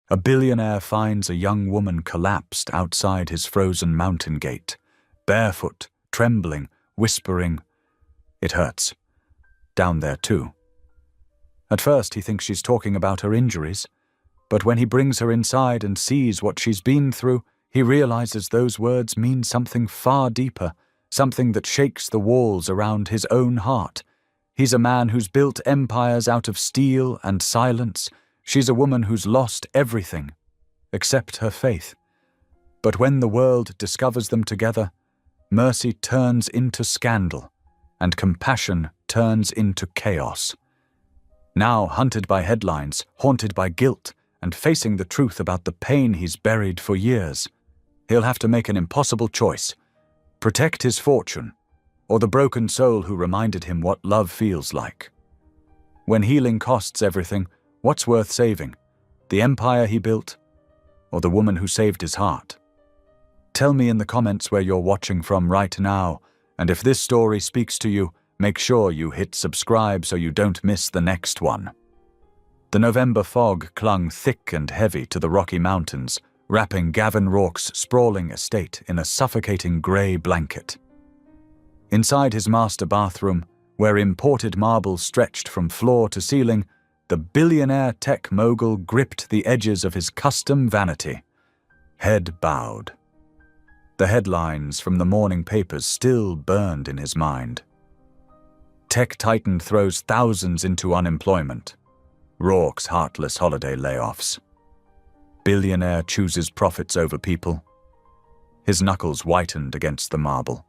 A billionaire finds a young woman collapsed outside his frozen mountain gate, barefoot, trembling, whispering, "It hurts. Down there too." At first he thinks she's talking about her injuries, but when he brings her inside and sees what she's been through, he realizes those words mean something far deeper, something that shakes the walls around his own heart. He's a man who's built empires out of steel and silence. She's a woman who's lost everything, except her faith. But when the world discovers them together, mercy turns into scandal, and compassion turns into chaos. Now hunted by headlines, haunted by guilt, and facing the truth about the pain he's buried for years, he'll have to make an impossible choice: protect his fortune, or the broken soul who reminded him what love feels like. When healing costs everything, what's worth saving? The empire he built, or the woman who saved his heart? Tell me in the comments where you're watching from right now, and if this story speaks to you, make sure you hit subscribe so you don't miss the next one. The November fog clung thick and heavy to the Rocky Mountains, wrapping Gavin Rourke's sprawling estate in a suffocating grey blanket. Inside his master bathroom, where imported marble stretched from floor to ceiling, the billionaire tech mogul gripped the edges of his custom vanity, head bowed. The headlines from the morning papers still burned in his mind. Tech titan throws thousands into unemployment. Rourke's heartless holiday layoffs. Billionaire chooses profits over people. His knuckles whitened against the marble.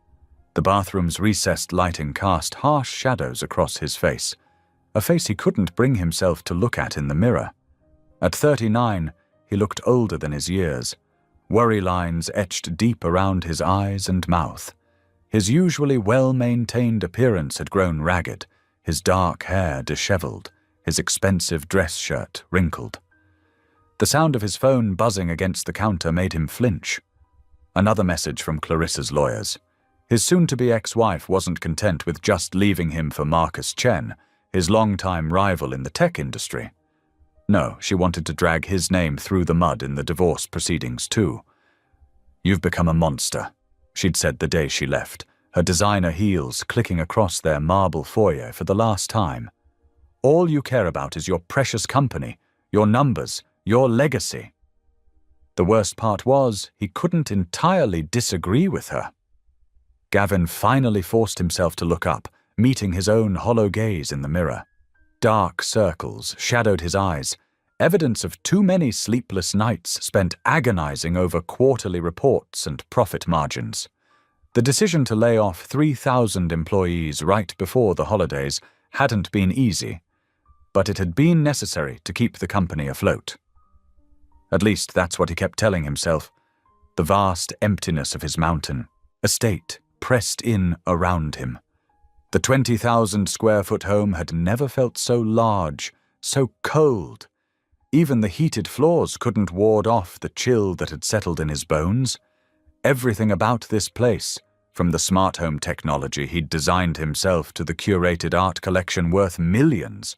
The bathroom's recessed lighting cast harsh shadows across his face, a face he couldn't bring himself to look at in the mirror. At 39, he looked older than his years, worry lines etched deep around his eyes and mouth. His usually well-maintained appearance had grown ragged, his dark hair disheveled, his expensive dress shirt wrinkled. The sound of his phone buzzing against the counter made him flinch. Another message from Clarissa's lawyers. His soon-to-be ex-wife wasn't content with just leaving him for Marcus Chen, his longtime rival in the tech industry. No, she wanted to drag his name through the mud in the divorce proceedings too. "You've become a monster," she'd said the day she left, her designer heels clicking across their marble foyer for the last time. "All you care about is your precious company, your numbers, your legacy." The worst part was, he couldn't entirely disagree with her. Gavin finally forced himself to look up, meeting his own hollow gaze in the mirror. Dark circles shadowed his eyes, evidence of too many sleepless nights spent agonizing over quarterly reports and profit margins. The decision to lay off 3,000 employees right before the holidays hadn't been easy, but it had been necessary to keep the company afloat. At least that's what he kept telling himself. The vast emptiness of his mountain estate pressed in around him. The 20,000-square-foot home had never felt so large, so cold. Even the heated floors couldn't ward off the chill that had settled in his bones. Everything about this place, from the smart home technology he'd designed himself to the curated art collection worth millions,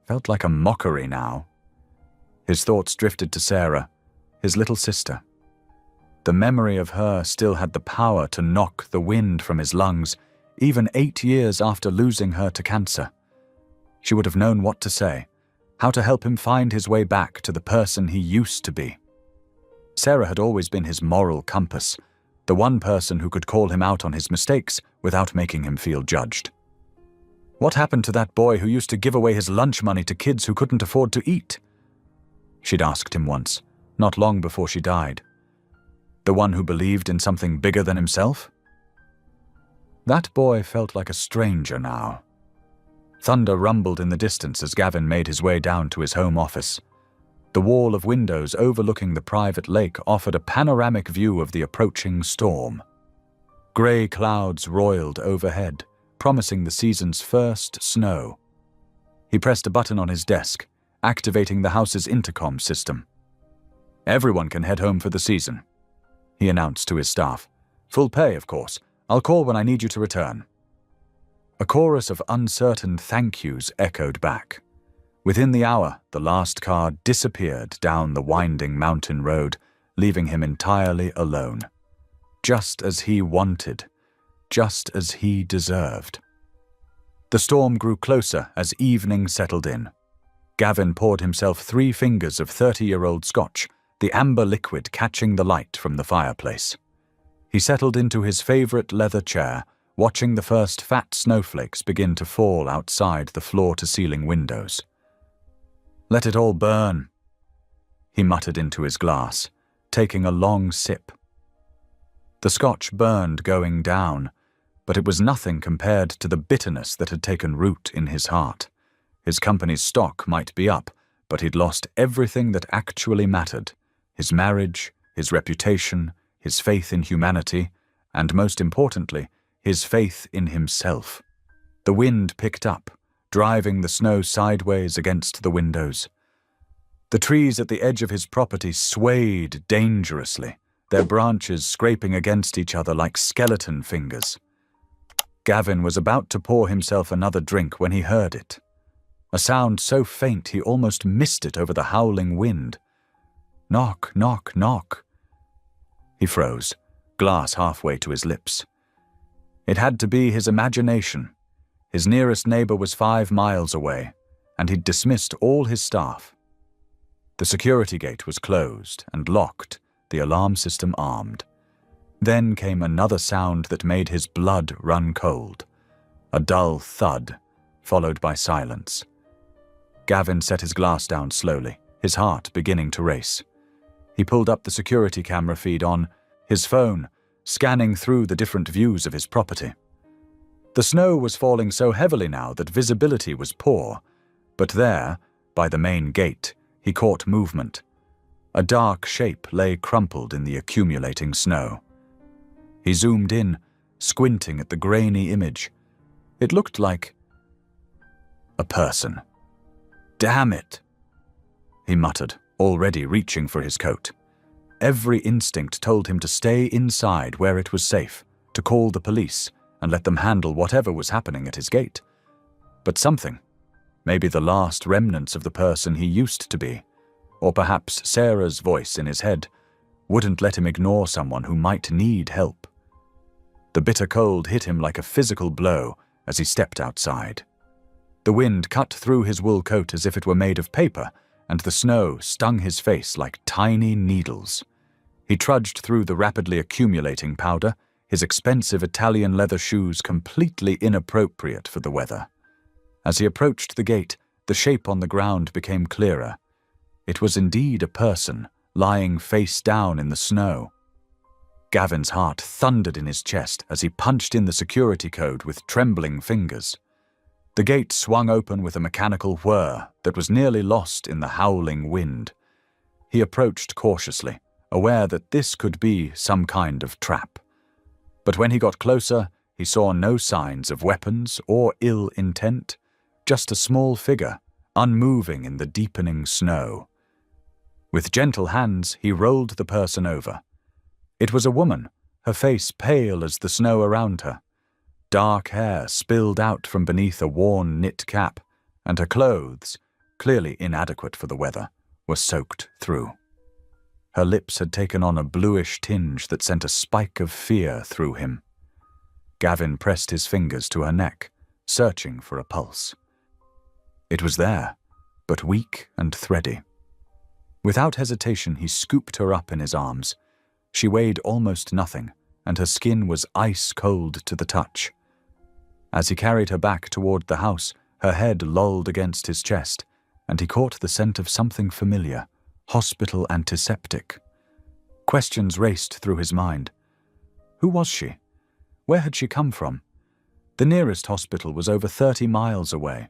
felt like a mockery now. His thoughts drifted to Sarah, his little sister. The memory of her still had the power to knock the wind from his lungs, even 8 years after losing her to cancer. She would have known what to say, how to help him find his way back to the person he used to be. Sarah had always been his moral compass, the one person who could call him out on his mistakes without making him feel judged. What happened to that boy who used to give away his lunch money to kids who couldn't afford to eat? She'd asked him once, not long before she died. The one who believed in something bigger than himself? That boy felt like a stranger now. Thunder rumbled in the distance as Gavin made his way down to his home office. The wall of windows overlooking the private lake offered a panoramic view of the approaching storm. Grey clouds roiled overhead, promising the season's first snow. He pressed a button on his desk, activating the house's intercom system. "Everyone can head home for the season," he announced to his staff. "Full pay, of course. I'll call when I need you to return." A chorus of uncertain thank yous echoed back. Within the hour, the last car disappeared down the winding mountain road, leaving him entirely alone. Just as he wanted, just as he deserved. The storm grew closer as evening settled in. Gavin poured himself 3 fingers of 30-year-old scotch, the amber liquid catching the light from the fireplace. He settled into his favorite leather chair, watching the first fat snowflakes begin to fall outside the floor-to-ceiling windows. "Let it all burn," he muttered into his glass, taking a long sip. The scotch burned going down, but it was nothing compared to the bitterness that had taken root in his heart. His company's stock might be up, but he'd lost everything that actually mattered: his marriage, his reputation, his faith in humanity, and most importantly, his faith in himself. The wind picked up, driving the snow sideways against the windows. The trees at the edge of his property swayed dangerously, their branches scraping against each other like skeleton fingers. Gavin was about to pour himself another drink when he heard it. A sound so faint he almost missed it over the howling wind. Knock, knock, knock. He froze, glass halfway to his lips. It had to be his imagination. His nearest neighbor was 5 miles away, and he'd dismissed all his staff. The security gate was closed and locked, the alarm system armed. Then came another sound that made his blood run cold. A dull thud, followed by silence. Gavin set his glass down slowly, his heart beginning to race. He pulled up the security camera feed on his phone, scanning through the different views of his property. The snow was falling so heavily now that visibility was poor, but there, by the main gate, he caught movement. A dark shape lay crumpled in the accumulating snow. He zoomed in, squinting at the grainy image. It looked like a person. "Damn it," he muttered, already reaching for his coat. Every instinct told him to stay inside where it was safe, to call the police and let them handle whatever was happening at his gate. But something, maybe the last remnants of the person he used to be, or perhaps Sarah's voice in his head, wouldn't let him ignore someone who might need help. The bitter cold hit him like a physical blow as he stepped outside. The wind cut through his wool coat as if it were made of paper, and the snow stung his face like tiny needles. He trudged through the rapidly accumulating powder, his expensive Italian leather shoes completely inappropriate for the weather. As he approached the gate, the shape on the ground became clearer. It was indeed a person, lying face down in the snow. Gavin's heart thundered in his chest as he punched in the security code with trembling fingers. The gate swung open with a mechanical whir that was nearly lost in the howling wind. He approached cautiously, aware that this could be some kind of trap. But when he got closer, he saw no signs of weapons or ill intent, just a small figure, unmoving in the deepening snow. With gentle hands, he rolled the person over. It was a woman, her face pale as the snow around her. Dark hair spilled out from beneath a worn knit cap, and her clothes, clearly inadequate for the weather, were soaked through. Her lips had taken on a bluish tinge that sent a spike of fear through him. Gavin pressed his fingers to her neck, searching for a pulse. It was there, but weak and thready. Without hesitation, he scooped her up in his arms. She weighed almost nothing, and her skin was ice-cold to the touch. As he carried her back toward the house, her head lolled against his chest, and he caught the scent of something familiar, hospital antiseptic. Questions raced through his mind. Who was she? Where had she come from? The nearest hospital was over 30 miles away.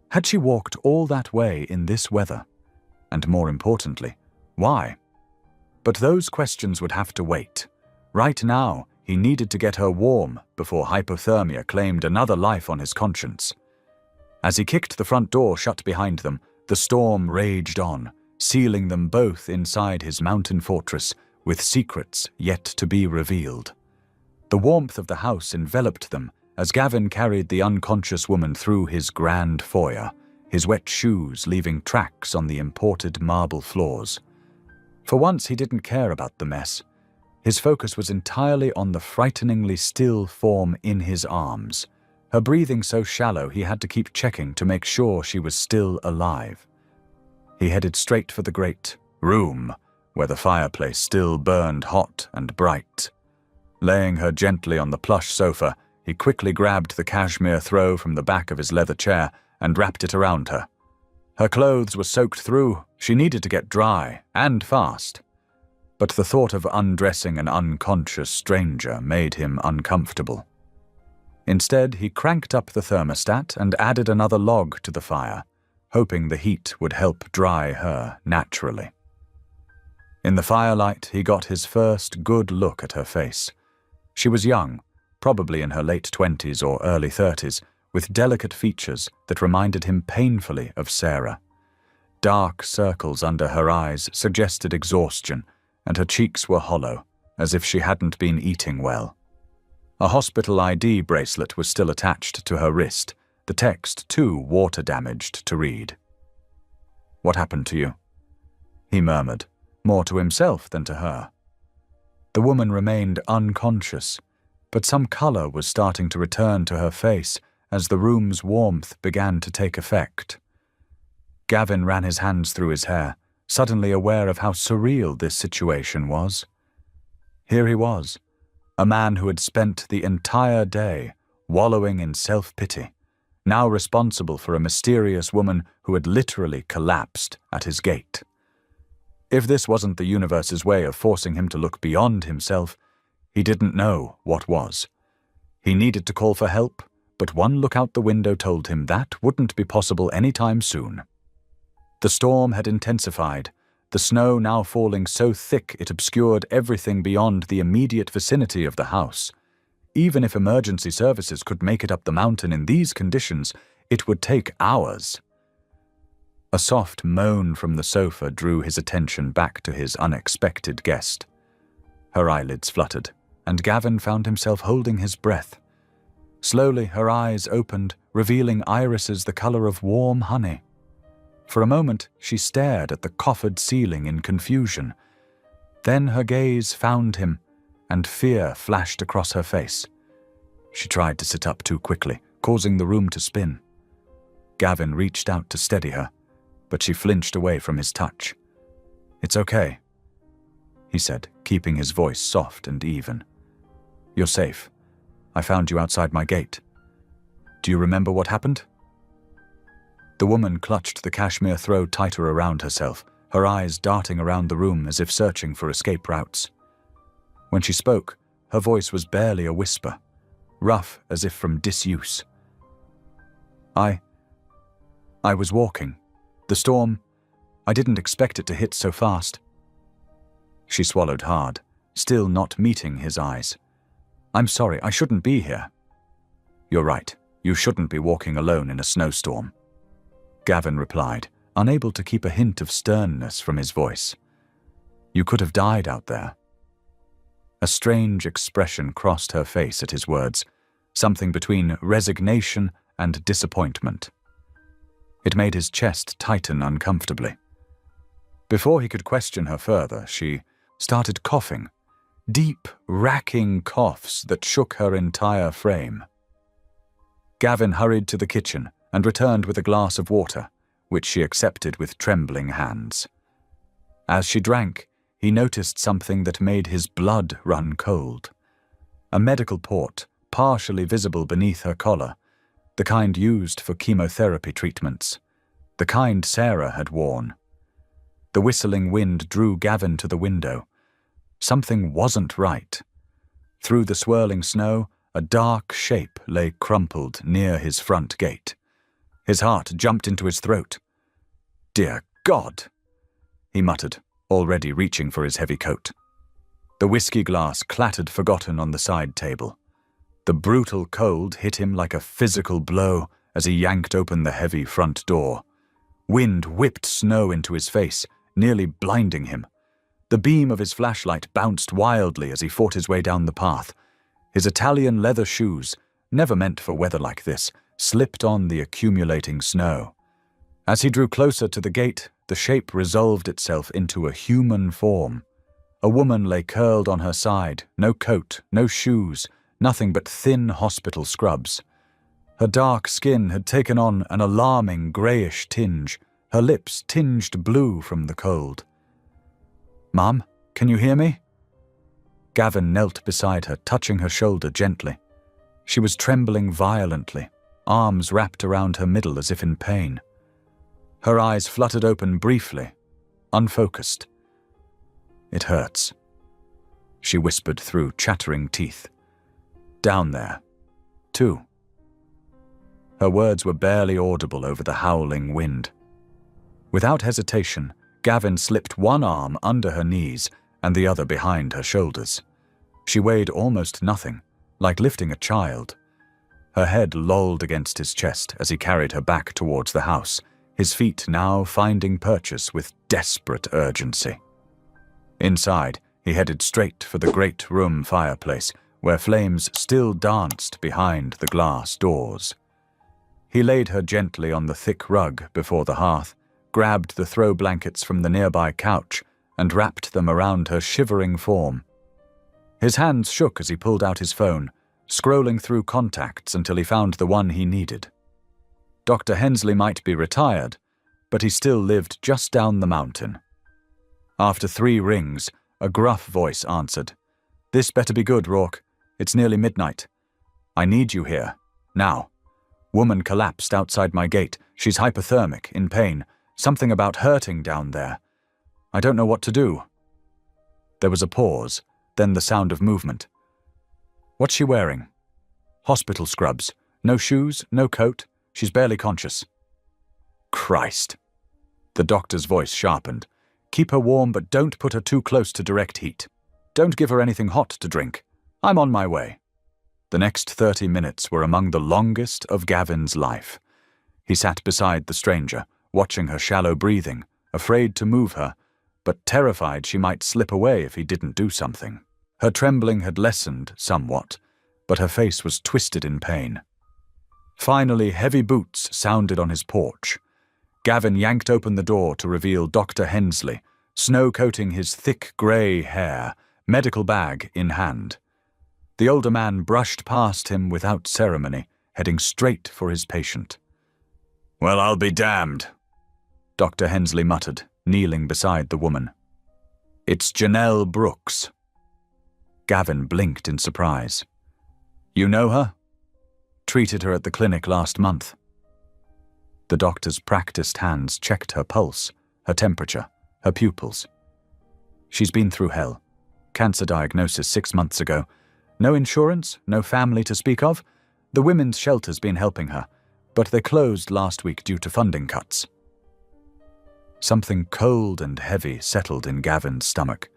Had she walked all that way in this weather? And more importantly, why? But those questions would have to wait. Right now, he needed to get her warm before hypothermia claimed another life on his conscience. As he kicked the front door shut behind them, the storm raged on, sealing them both inside his mountain fortress with secrets yet to be revealed. The warmth of the house enveloped them as Gavin carried the unconscious woman through his grand foyer, his wet shoes leaving tracks on the imported marble floors. For once, he didn't care about the mess. His focus was entirely on the frighteningly still form in his arms, her breathing so shallow he had to keep checking to make sure she was still alive. He headed straight for the great room, where the fireplace still burned hot and bright. Laying her gently on the plush sofa, he quickly grabbed the cashmere throw from the back of his leather chair and wrapped it around her. Her clothes were soaked through. She needed to get dry, and fast. But the thought of undressing an unconscious stranger made him uncomfortable. Instead, he cranked up the thermostat and added another log to the fire, hoping the heat would help dry her naturally. In the firelight, he got his first good look at her face. She was young, probably in her late 20s or early 30s, with delicate features that reminded him painfully of Sarah. Dark circles under her eyes suggested exhaustion, and her cheeks were hollow, as if she hadn't been eating well. A hospital ID bracelet was still attached to her wrist, the text too water-damaged to read. "What happened to you?" he murmured, more to himself than to her. The woman remained unconscious, but some color was starting to return to her face as the room's warmth began to take effect. Gavin ran his hands through his hair, suddenly aware of how surreal this situation was. Here he was, a man who had spent the entire day wallowing in self-pity, now responsible for a mysterious woman who had literally collapsed at his gate. If this wasn't the universe's way of forcing him to look beyond himself, he didn't know what was. He needed to call for help, but one look out the window told him that wouldn't be possible anytime soon. The storm had intensified, the snow now falling so thick it obscured everything beyond the immediate vicinity of the house. Even if emergency services could make it up the mountain in these conditions, it would take hours. A soft moan from the sofa drew his attention back to his unexpected guest. Her eyelids fluttered, and Gavin found himself holding his breath. Slowly, her eyes opened, revealing irises the color of warm honey. For a moment, she stared at the coffered ceiling in confusion. Then her gaze found him, and fear flashed across her face. She tried to sit up too quickly, causing the room to spin. Gavin reached out to steady her, but she flinched away from his touch. "It's okay," he said, keeping his voice soft and even. "You're safe. I found you outside my gate. Do you remember what happened?" The woman clutched the cashmere throw tighter around herself, her eyes darting around the room as if searching for escape routes. When she spoke, her voice was barely a whisper, rough as if from disuse. I was walking. The storm, I didn't expect it to hit so fast." She swallowed hard, still not meeting his eyes. "I'm sorry, I shouldn't be here." "You're right, you shouldn't be walking alone in a snowstorm," Gavin replied, unable to keep a hint of sternness from his voice. "You could have died out there." A strange expression crossed her face at his words, something between resignation and disappointment. It made his chest tighten uncomfortably. Before he could question her further, she started coughing, deep, racking coughs that shook her entire frame. Gavin hurried to the kitchen and returned with a glass of water, which she accepted with trembling hands. As she drank, he noticed something that made his blood run cold. A medical port, partially visible beneath her collar, the kind used for chemotherapy treatments, the kind Sarah had worn. The whistling wind drew Gavin to the window. Something wasn't right. Through the swirling snow, a dark shape lay crumpled near his front gate. His heart jumped into his throat. "Dear God," he muttered, already reaching for his heavy coat. The whiskey glass clattered forgotten on the side table. The brutal cold hit him like a physical blow as he yanked open the heavy front door. Wind whipped snow into his face, nearly blinding him. The beam of his flashlight bounced wildly as he fought his way down the path. His Italian leather shoes, never meant for weather like this, slipped on the accumulating snow. As he drew closer to the gate, the shape resolved itself into a human form. A woman lay curled on her side, no coat, no shoes, nothing but thin hospital scrubs. Her dark skin had taken on an alarming greyish tinge, her lips tinged blue from the cold. "Mum, can you hear me?" Gavin knelt beside her, touching her shoulder gently. She was trembling violently, arms wrapped around her middle as if in pain. Her eyes fluttered open briefly, unfocused. "It hurts," she whispered through chattering teeth. "Down there, too." Her words were barely audible over the howling wind. Without hesitation, Gavin slipped one arm under her knees and the other behind her shoulders. She weighed almost nothing, like lifting a child. Her head lolled against his chest as he carried her back towards the house, his feet now finding purchase with desperate urgency. Inside, he headed straight for the great room fireplace, where flames still danced behind the glass doors. He laid her gently on the thick rug before the hearth, grabbed the throw blankets from the nearby couch, and wrapped them around her shivering form. His hands shook as he pulled out his phone, scrolling through contacts until he found the one he needed. Dr. Hensley might be retired, but he still lived just down the mountain. After 3 rings, a gruff voice answered. "This better be good, Rourke. It's nearly midnight. I need you here, now. Woman collapsed outside my gate. She's hypothermic, in pain. Something about hurting down there. I don't know what to do." There was a pause, then the sound of movement. "What's she wearing?" "Hospital scrubs. No shoes, no coat. She's barely conscious." "Christ." The doctor's voice sharpened. "Keep her warm, but don't put her too close to direct heat. Don't give her anything hot to drink. I'm on my way." The next 30 minutes were among the longest of Gavin's life. He sat beside the stranger, watching her shallow breathing, afraid to move her, but terrified she might slip away if he didn't do something. Her trembling had lessened somewhat, but her face was twisted in pain. Finally, heavy boots sounded on his porch. Gavin yanked open the door to reveal Dr. Hensley, snow-coating his thick grey hair, medical bag in hand. The older man brushed past him without ceremony, heading straight for his patient. "Well, I'll be damned," Dr. Hensley muttered, kneeling beside the woman. "It's Janelle Brooks." Gavin blinked in surprise. "You know her?" "Treated her at the clinic last month." The doctor's practiced hands checked her pulse, her temperature, her pupils. "She's been through hell. Cancer diagnosis 6 months ago. No insurance, no family to speak of. The women's shelter's been helping her, but they closed last week due to funding cuts." Something cold and heavy settled in Gavin's stomach.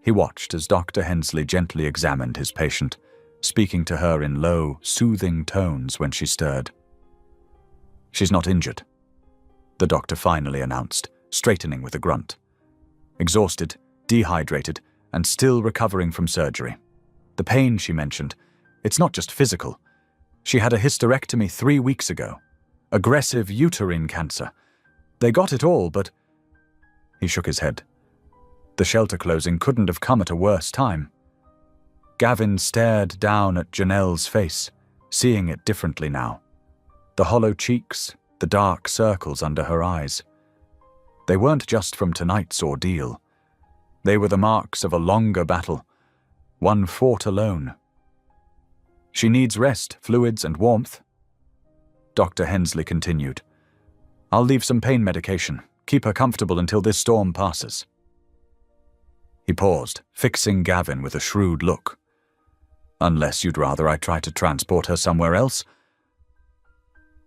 He watched as Dr. Hensley gently examined his patient, speaking to her in low, soothing tones when she stirred. "She's not injured," the doctor finally announced, straightening with a grunt. "Exhausted, dehydrated, and still recovering from surgery. The pain she mentioned, it's not just physical. She had a hysterectomy 3 weeks ago. Aggressive uterine cancer. They got it all, but..." He shook his head. The shelter closing couldn't have come at a worse time. Gavin stared down at Janelle's face, seeing it differently now. The hollow cheeks, the dark circles under her eyes. They weren't just from tonight's ordeal. They were the marks of a longer battle, one fought alone. "She needs rest, fluids, and warmth," Dr. Hensley continued. "I'll leave some pain medication. Keep her comfortable until this storm passes." He paused, fixing Gavin with a shrewd look. "Unless you'd rather I try to transport her somewhere else?"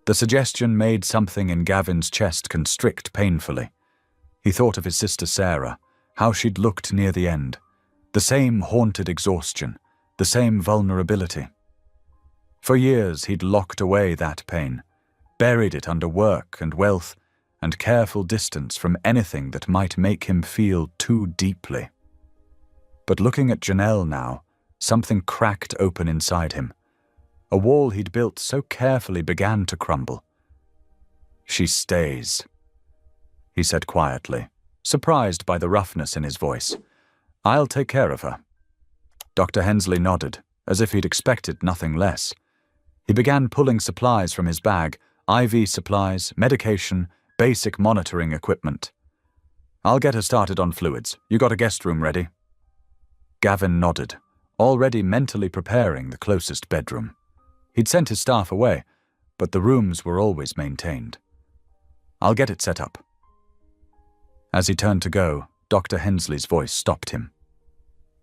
The suggestion made something in Gavin's chest constrict painfully. He thought of his sister Sarah, how she'd looked near the end. The same haunted exhaustion, the same vulnerability. For years he'd locked away that pain, buried it under work and wealth, and careful distance from anything that might make him feel too deeply. But looking at Janelle now, something cracked open inside him. A wall he'd built so carefully began to crumble. "She stays," he said quietly, surprised by the roughness in his voice. "I'll take care of her." Dr. Hensley nodded, as if he'd expected nothing less. He began pulling supplies from his bag, IV supplies, medication, basic monitoring equipment. "I'll get her started on fluids. You got a guest room ready?" Gavin nodded, already mentally preparing the closest bedroom. He'd sent his staff away, but the rooms were always maintained. "I'll get it set up." As he turned to go, Dr. Hensley's voice stopped him.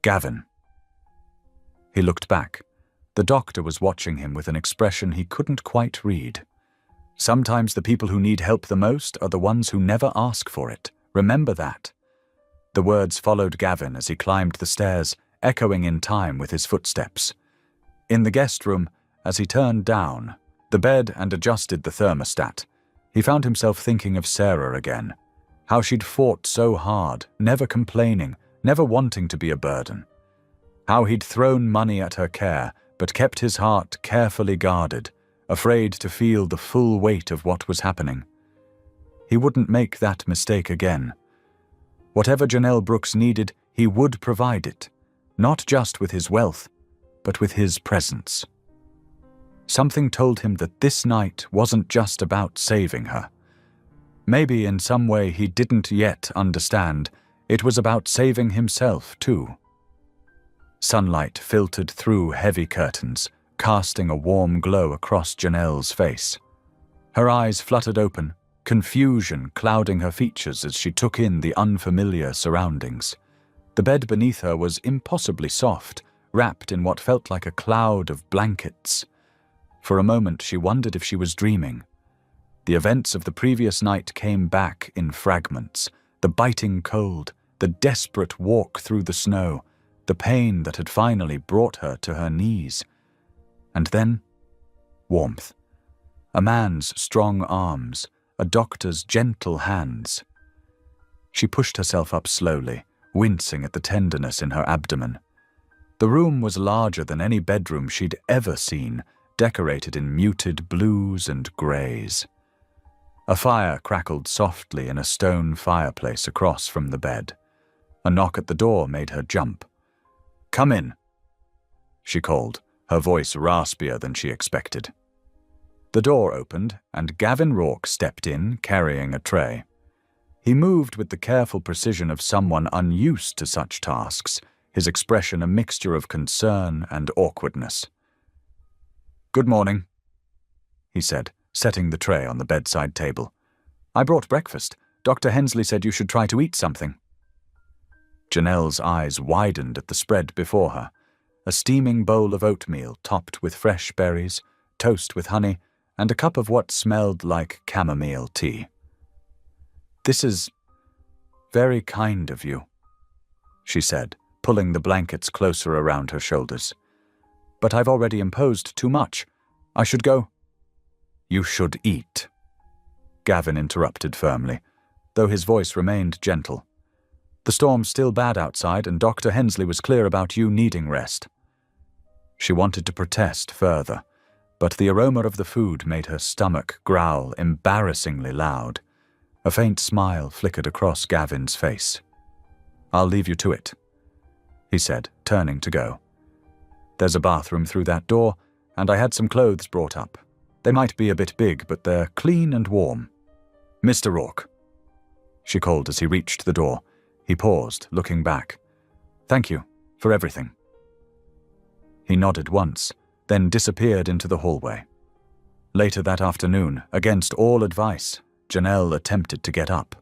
"Gavin." He looked back. The doctor was watching him with an expression he couldn't quite read. Sometimes the people who need help the most are the ones who never ask for it. Remember that. The words followed Gavin as he climbed the stairs, echoing in time with his footsteps. In the guest room, as he turned down the bed and adjusted the thermostat, he found himself thinking of Sarah again. How she'd fought so hard, never complaining, never wanting to be a burden. How he'd thrown money at her care, but kept his heart carefully guarded, afraid to feel the full weight of what was happening. He wouldn't make that mistake again. Whatever Janelle Brooks needed, he would provide it, not just with his wealth, but with his presence. Something told him that this night wasn't just about saving her. Maybe in some way he didn't yet understand, it was about saving himself too. Sunlight filtered through heavy curtains, casting a warm glow across Janelle's face. Her eyes fluttered open, confusion clouding her features as she took in the unfamiliar surroundings. The bed beneath her was impossibly soft, wrapped in what felt like a cloud of blankets. For a moment she wondered if she was dreaming. The events of the previous night came back in fragments, the biting cold, the desperate walk through the snow, the pain that had finally brought her to her knees. And then, warmth. A man's strong arms, a doctor's gentle hands. She pushed herself up slowly, wincing at the tenderness in her abdomen. The room was larger than any bedroom she'd ever seen, decorated in muted blues and greys. A fire crackled softly in a stone fireplace across from the bed. A knock at the door made her jump. "Come in," she called, her voice raspier than she expected. The door opened, and Gavin Rourke stepped in, carrying a tray. He moved with the careful precision of someone unused to such tasks, his expression a mixture of concern and awkwardness. "Good morning," he said, setting the tray on the bedside table. "I brought breakfast. Dr. Hensley said you should try to eat something." Janelle's eyes widened at the spread before her, a steaming bowl of oatmeal topped with fresh berries, toast with honey, and a cup of what smelled like chamomile tea. "This is very kind of you," she said, pulling the blankets closer around her shoulders. "But I've already imposed too much. I should go." "You should eat," Gavin interrupted firmly, though his voice remained gentle. "The storm's still bad outside, and Dr. Hensley was clear about you needing rest." She wanted to protest further, but the aroma of the food made her stomach growl embarrassingly loud. A faint smile flickered across Gavin's face. "I'll leave you to it," he said, turning to go. "There's a bathroom through that door, and I had some clothes brought up. They might be a bit big, but they're clean and warm. Mr. Rourke," she called as he reached the door. He paused, looking back. "Thank you for everything." He nodded once, then disappeared into the hallway. Later that afternoon, against all advice, Janelle attempted to get up.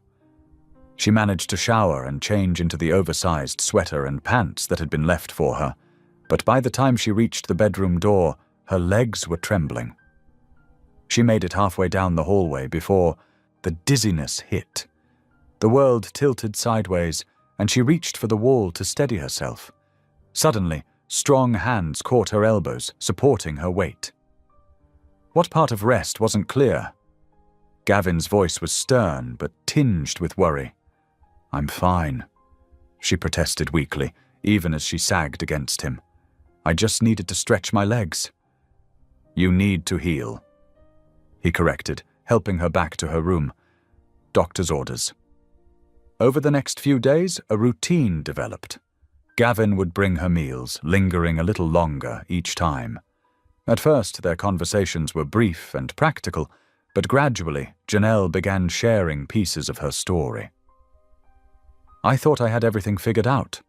She managed to shower and change into the oversized sweater and pants that had been left for her, but by the time she reached the bedroom door, her legs were trembling. She made it halfway down the hallway before the dizziness hit. The world tilted sideways, and she reached for the wall to steady herself. Suddenly, strong hands caught her elbows, supporting her weight. What part of rest wasn't clear? Gavin's voice was stern, but tinged with worry. "I'm fine," she protested weakly, even as she sagged against him. "I just needed to stretch my legs." "You need to heal," he corrected, helping her back to her room. "Doctor's orders. Over the next few days, a routine developed. Gavin would bring her meals, lingering a little longer each time. At first, their conversations were brief and practical, but gradually, Janelle began sharing pieces of her story. "I thought I had everything figured out,"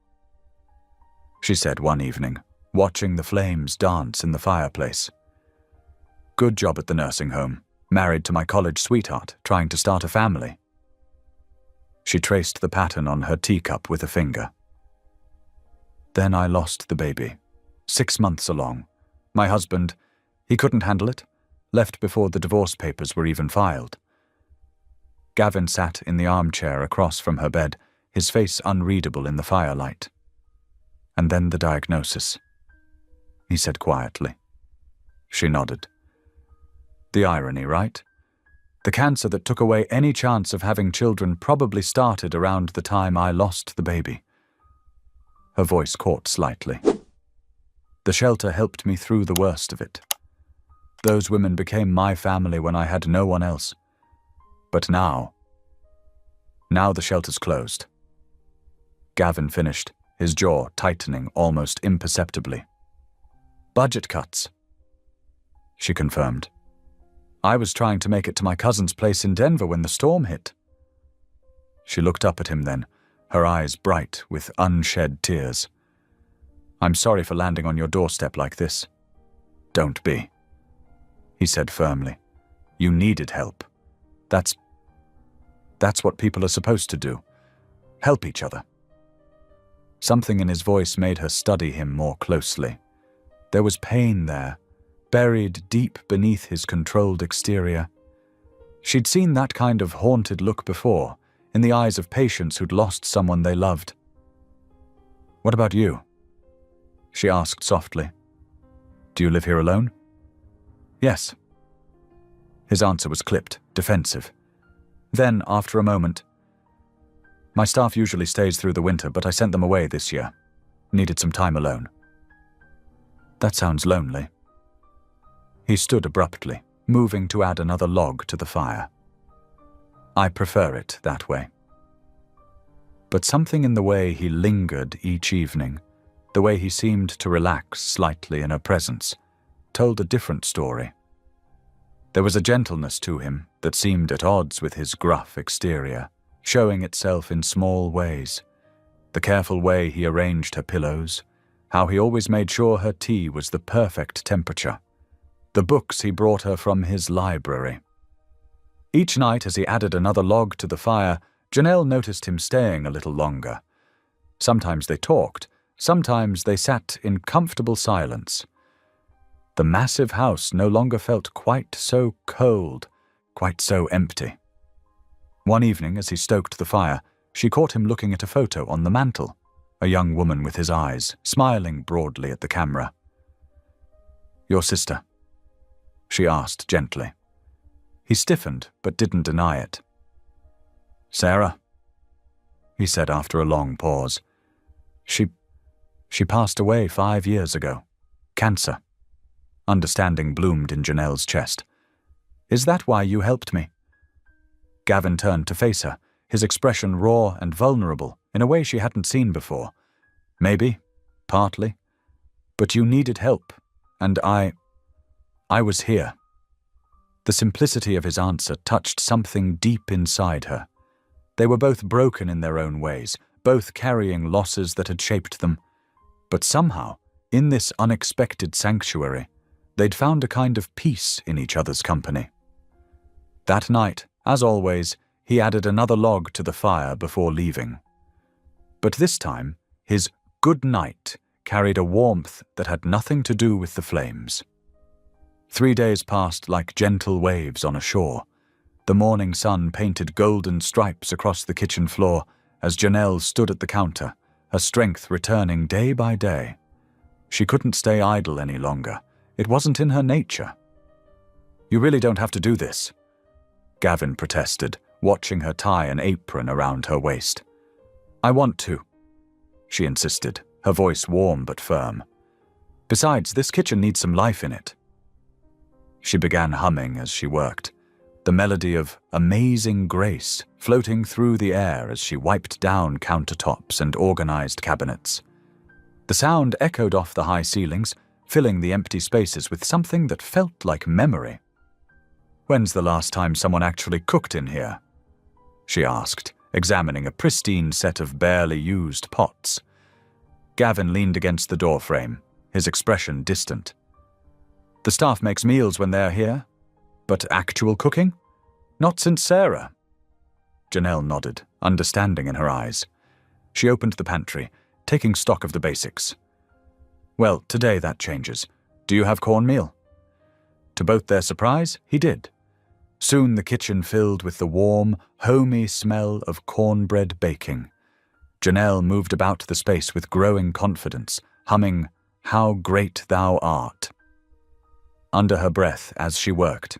she said one evening, watching the flames dance in the fireplace. "Good job at the nursing home, married to my college sweetheart, trying to start a family." She traced the pattern on her teacup with a finger. "Then I lost the baby, 6 months along. My husband, he couldn't handle it, left before the divorce papers were even filed." Gavin sat in the armchair across from her bed, his face unreadable in the firelight. "And then the diagnosis," he said quietly. She nodded. "The irony, right? The cancer that took away any chance of having children probably started around the time I lost the baby." Her voice caught slightly. "The shelter helped me through the worst of it. Those women became my family when I had no one else. But now the shelter's closed." Gavin finished, his jaw tightening almost imperceptibly. "Budget cuts," she confirmed. "I was trying to make it to my cousin's place in Denver when the storm hit." She looked up at him then, her eyes bright with unshed tears. "I'm sorry for landing on your doorstep like this." "Don't be," he said firmly. "You needed help. That's what people are supposed to do. Help each other." Something in his voice made her study him more closely. There was pain there, buried deep beneath his controlled exterior. She'd seen that kind of haunted look before, in the eyes of patients who'd lost someone they loved. "What about you?" she asked softly. "Do you live here alone?" "Yes." His answer was clipped, defensive. Then, after a moment, "My staff usually stays through the winter, but I sent them away this year. Needed some time alone." "That sounds lonely." He stood abruptly, moving to add another log to the fire. "I prefer it that way." But something in the way he lingered each evening, the way he seemed to relax slightly in her presence, told a different story. There was a gentleness to him that seemed at odds with his gruff exterior, showing itself in small ways. The careful way he arranged her pillows, how he always made sure her tea was the perfect temperature, the books he brought her from his library. Each night as he added another log to the fire, Janelle noticed him staying a little longer. Sometimes they talked, sometimes they sat in comfortable silence. The massive house no longer felt quite so cold, quite so empty. One evening, as he stoked the fire, she caught him looking at a photo on the mantel, a young woman with his eyes, smiling broadly at the camera. "Your sister?" she asked gently. He stiffened, but didn't deny it. "Sarah?" he said after a long pause. She passed away 5 years ago. Cancer." Understanding bloomed in Janelle's chest. "Is that why you helped me?" Gavin turned to face her, his expression raw and vulnerable, in a way she hadn't seen before. "Maybe, partly. But you needed help, and I was here." The simplicity of his answer touched something deep inside her. They were both broken in their own ways, both carrying losses that had shaped them. But somehow, in this unexpected sanctuary, they'd found a kind of peace in each other's company. That night, as always, he added another log to the fire before leaving. But this time, his good night carried a warmth that had nothing to do with the flames. 3 days passed like gentle waves on a shore. The morning sun painted golden stripes across the kitchen floor as Janelle stood at the counter, her strength returning day by day. She couldn't stay idle any longer. It wasn't in her nature. "You really don't have to do this," Gavin protested, watching her tie an apron around her waist. "I want to," she insisted, her voice warm but firm. "Besides, this kitchen needs some life in it." She began humming as she worked. the melody of amazing grace floating through the air as she wiped down countertops and organized cabinets. The sound echoed off the high ceilings, filling the empty spaces with something that felt like memory. "When's the last time someone actually cooked in here?" she asked, examining a pristine set of barely used pots. Gavin leaned against the doorframe, his expression distant. "The staff makes meals when they're here, but actual cooking? Not since Sarah." Janelle nodded, understanding in her eyes. She opened the pantry, taking stock of the basics. "Well, today that changes. Do you have cornmeal?" To both their surprise, he did. Soon the kitchen filled with the warm, homey smell of cornbread baking. Janelle moved about the space with growing confidence, humming, "How Great Thou Art." Under her breath as she worked,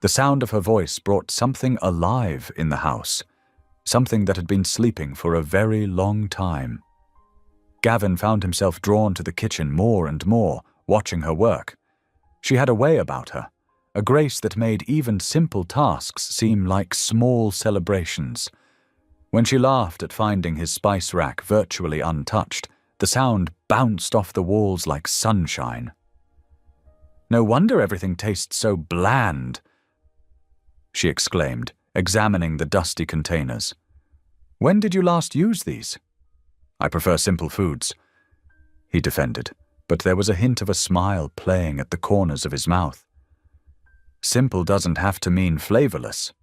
the sound of her voice brought something alive in the house, something that had been sleeping for a very long time. Gavin found himself drawn to the kitchen more and more, watching her work. She had a way about her, a grace that made even simple tasks seem like small celebrations. When she laughed at finding his spice rack virtually untouched, the sound bounced off the walls like sunshine. "No wonder everything tastes so bland," she exclaimed, examining the dusty containers. "When did you last use these?" "I prefer simple foods," he defended, but there was a hint of a smile playing at the corners of his mouth. "Simple doesn't have to mean flavorless,"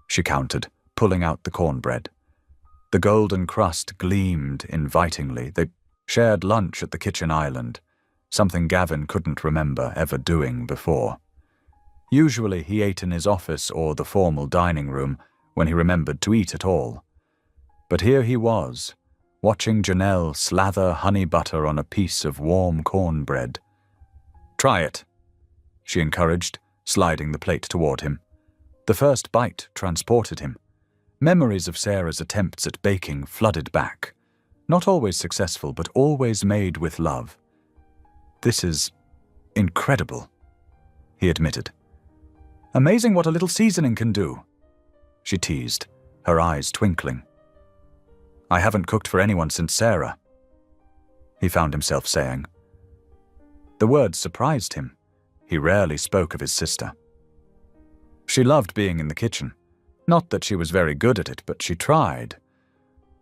she countered, pulling out the cornbread. The golden crust gleamed invitingly. They shared lunch at the kitchen island, something Gavin couldn't remember ever doing before. Usually he ate in his office or the formal dining room when he remembered to eat at all. But here he was, watching Janelle slather honey butter on a piece of warm cornbread. "Try it," she encouraged, sliding the plate toward him. The first bite transported him. Memories of Sarah's attempts at baking flooded back. Not always successful, but always made with love. "This is incredible," he admitted. "Amazing what a little seasoning can do," she teased, her eyes twinkling. "I haven't cooked for anyone since Sarah," he found himself saying. The words surprised him. He rarely spoke of his sister. She loved being in the kitchen. Not that she was very good at it, but she tried.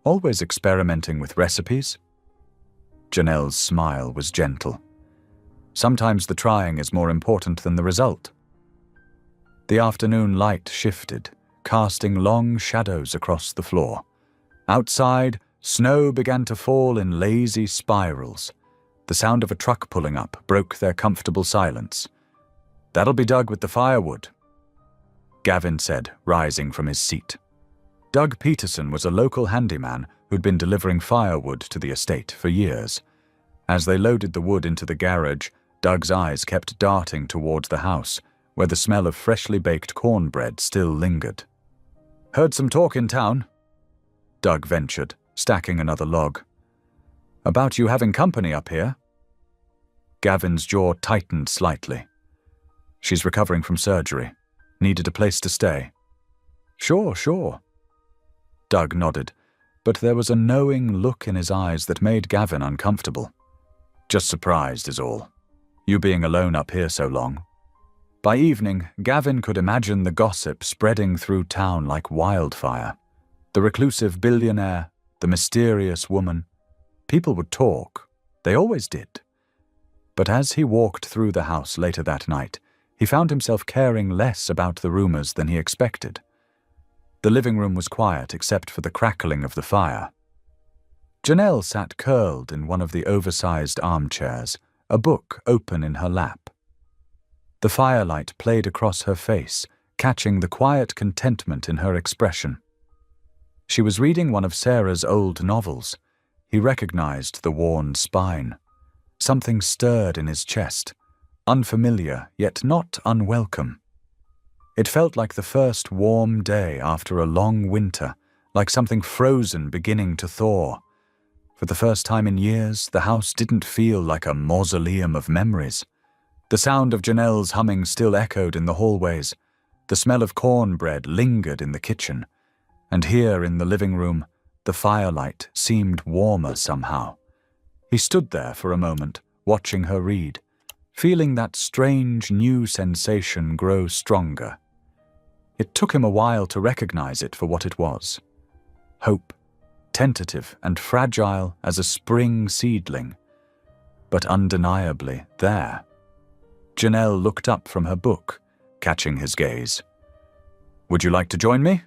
Always experimenting with recipes. Janelle's smile was gentle. Sometimes the trying is more important than the result. The afternoon light shifted, casting long shadows across the floor. Outside, snow began to fall in lazy spirals. The sound of a truck pulling up broke their comfortable silence. "That'll be Doug with the firewood," Gavin said, rising from his seat. Doug Peterson was a local handyman who'd been delivering firewood to the estate for years. As they loaded the wood into the garage, Doug's eyes kept darting towards the house, where the smell of freshly baked cornbread still lingered. "Heard some talk in town," Doug ventured, stacking another log. "About you having company up here?" Gavin's jaw tightened slightly. "She's recovering from surgery. Needed a place to stay." Sure. Doug nodded, but there was a knowing look in his eyes that made Gavin uncomfortable. "Just surprised is all. You being alone up here so long." By evening, Gavin could imagine the gossip spreading through town like wildfire. The reclusive billionaire, the mysterious woman. People would talk. They always did. But as he walked through the house later that night, he found himself caring less about the rumors than he expected. The living room was quiet except for the crackling of the fire. Janelle sat curled in one of the oversized armchairs, a book open in her lap. The firelight played across her face, catching the quiet contentment in her expression. She was reading one of Sarah's old novels. He recognized the worn spine. Something stirred in his chest, unfamiliar yet not unwelcome. It felt like the first warm day after a long winter, like something frozen beginning to thaw. For the first time in years, the house didn't feel like a mausoleum of memories. The sound of Janelle's humming still echoed in the hallways. The smell of cornbread lingered in the kitchen, and here in the living room, the firelight seemed warmer somehow. He stood there for a moment, watching her read, feeling that strange new sensation grow stronger. It took him a while to recognize it for what it was. Hope, tentative and fragile as a spring seedling, but undeniably there. Janelle looked up from her book, catching his gaze. "Would you like to join me?"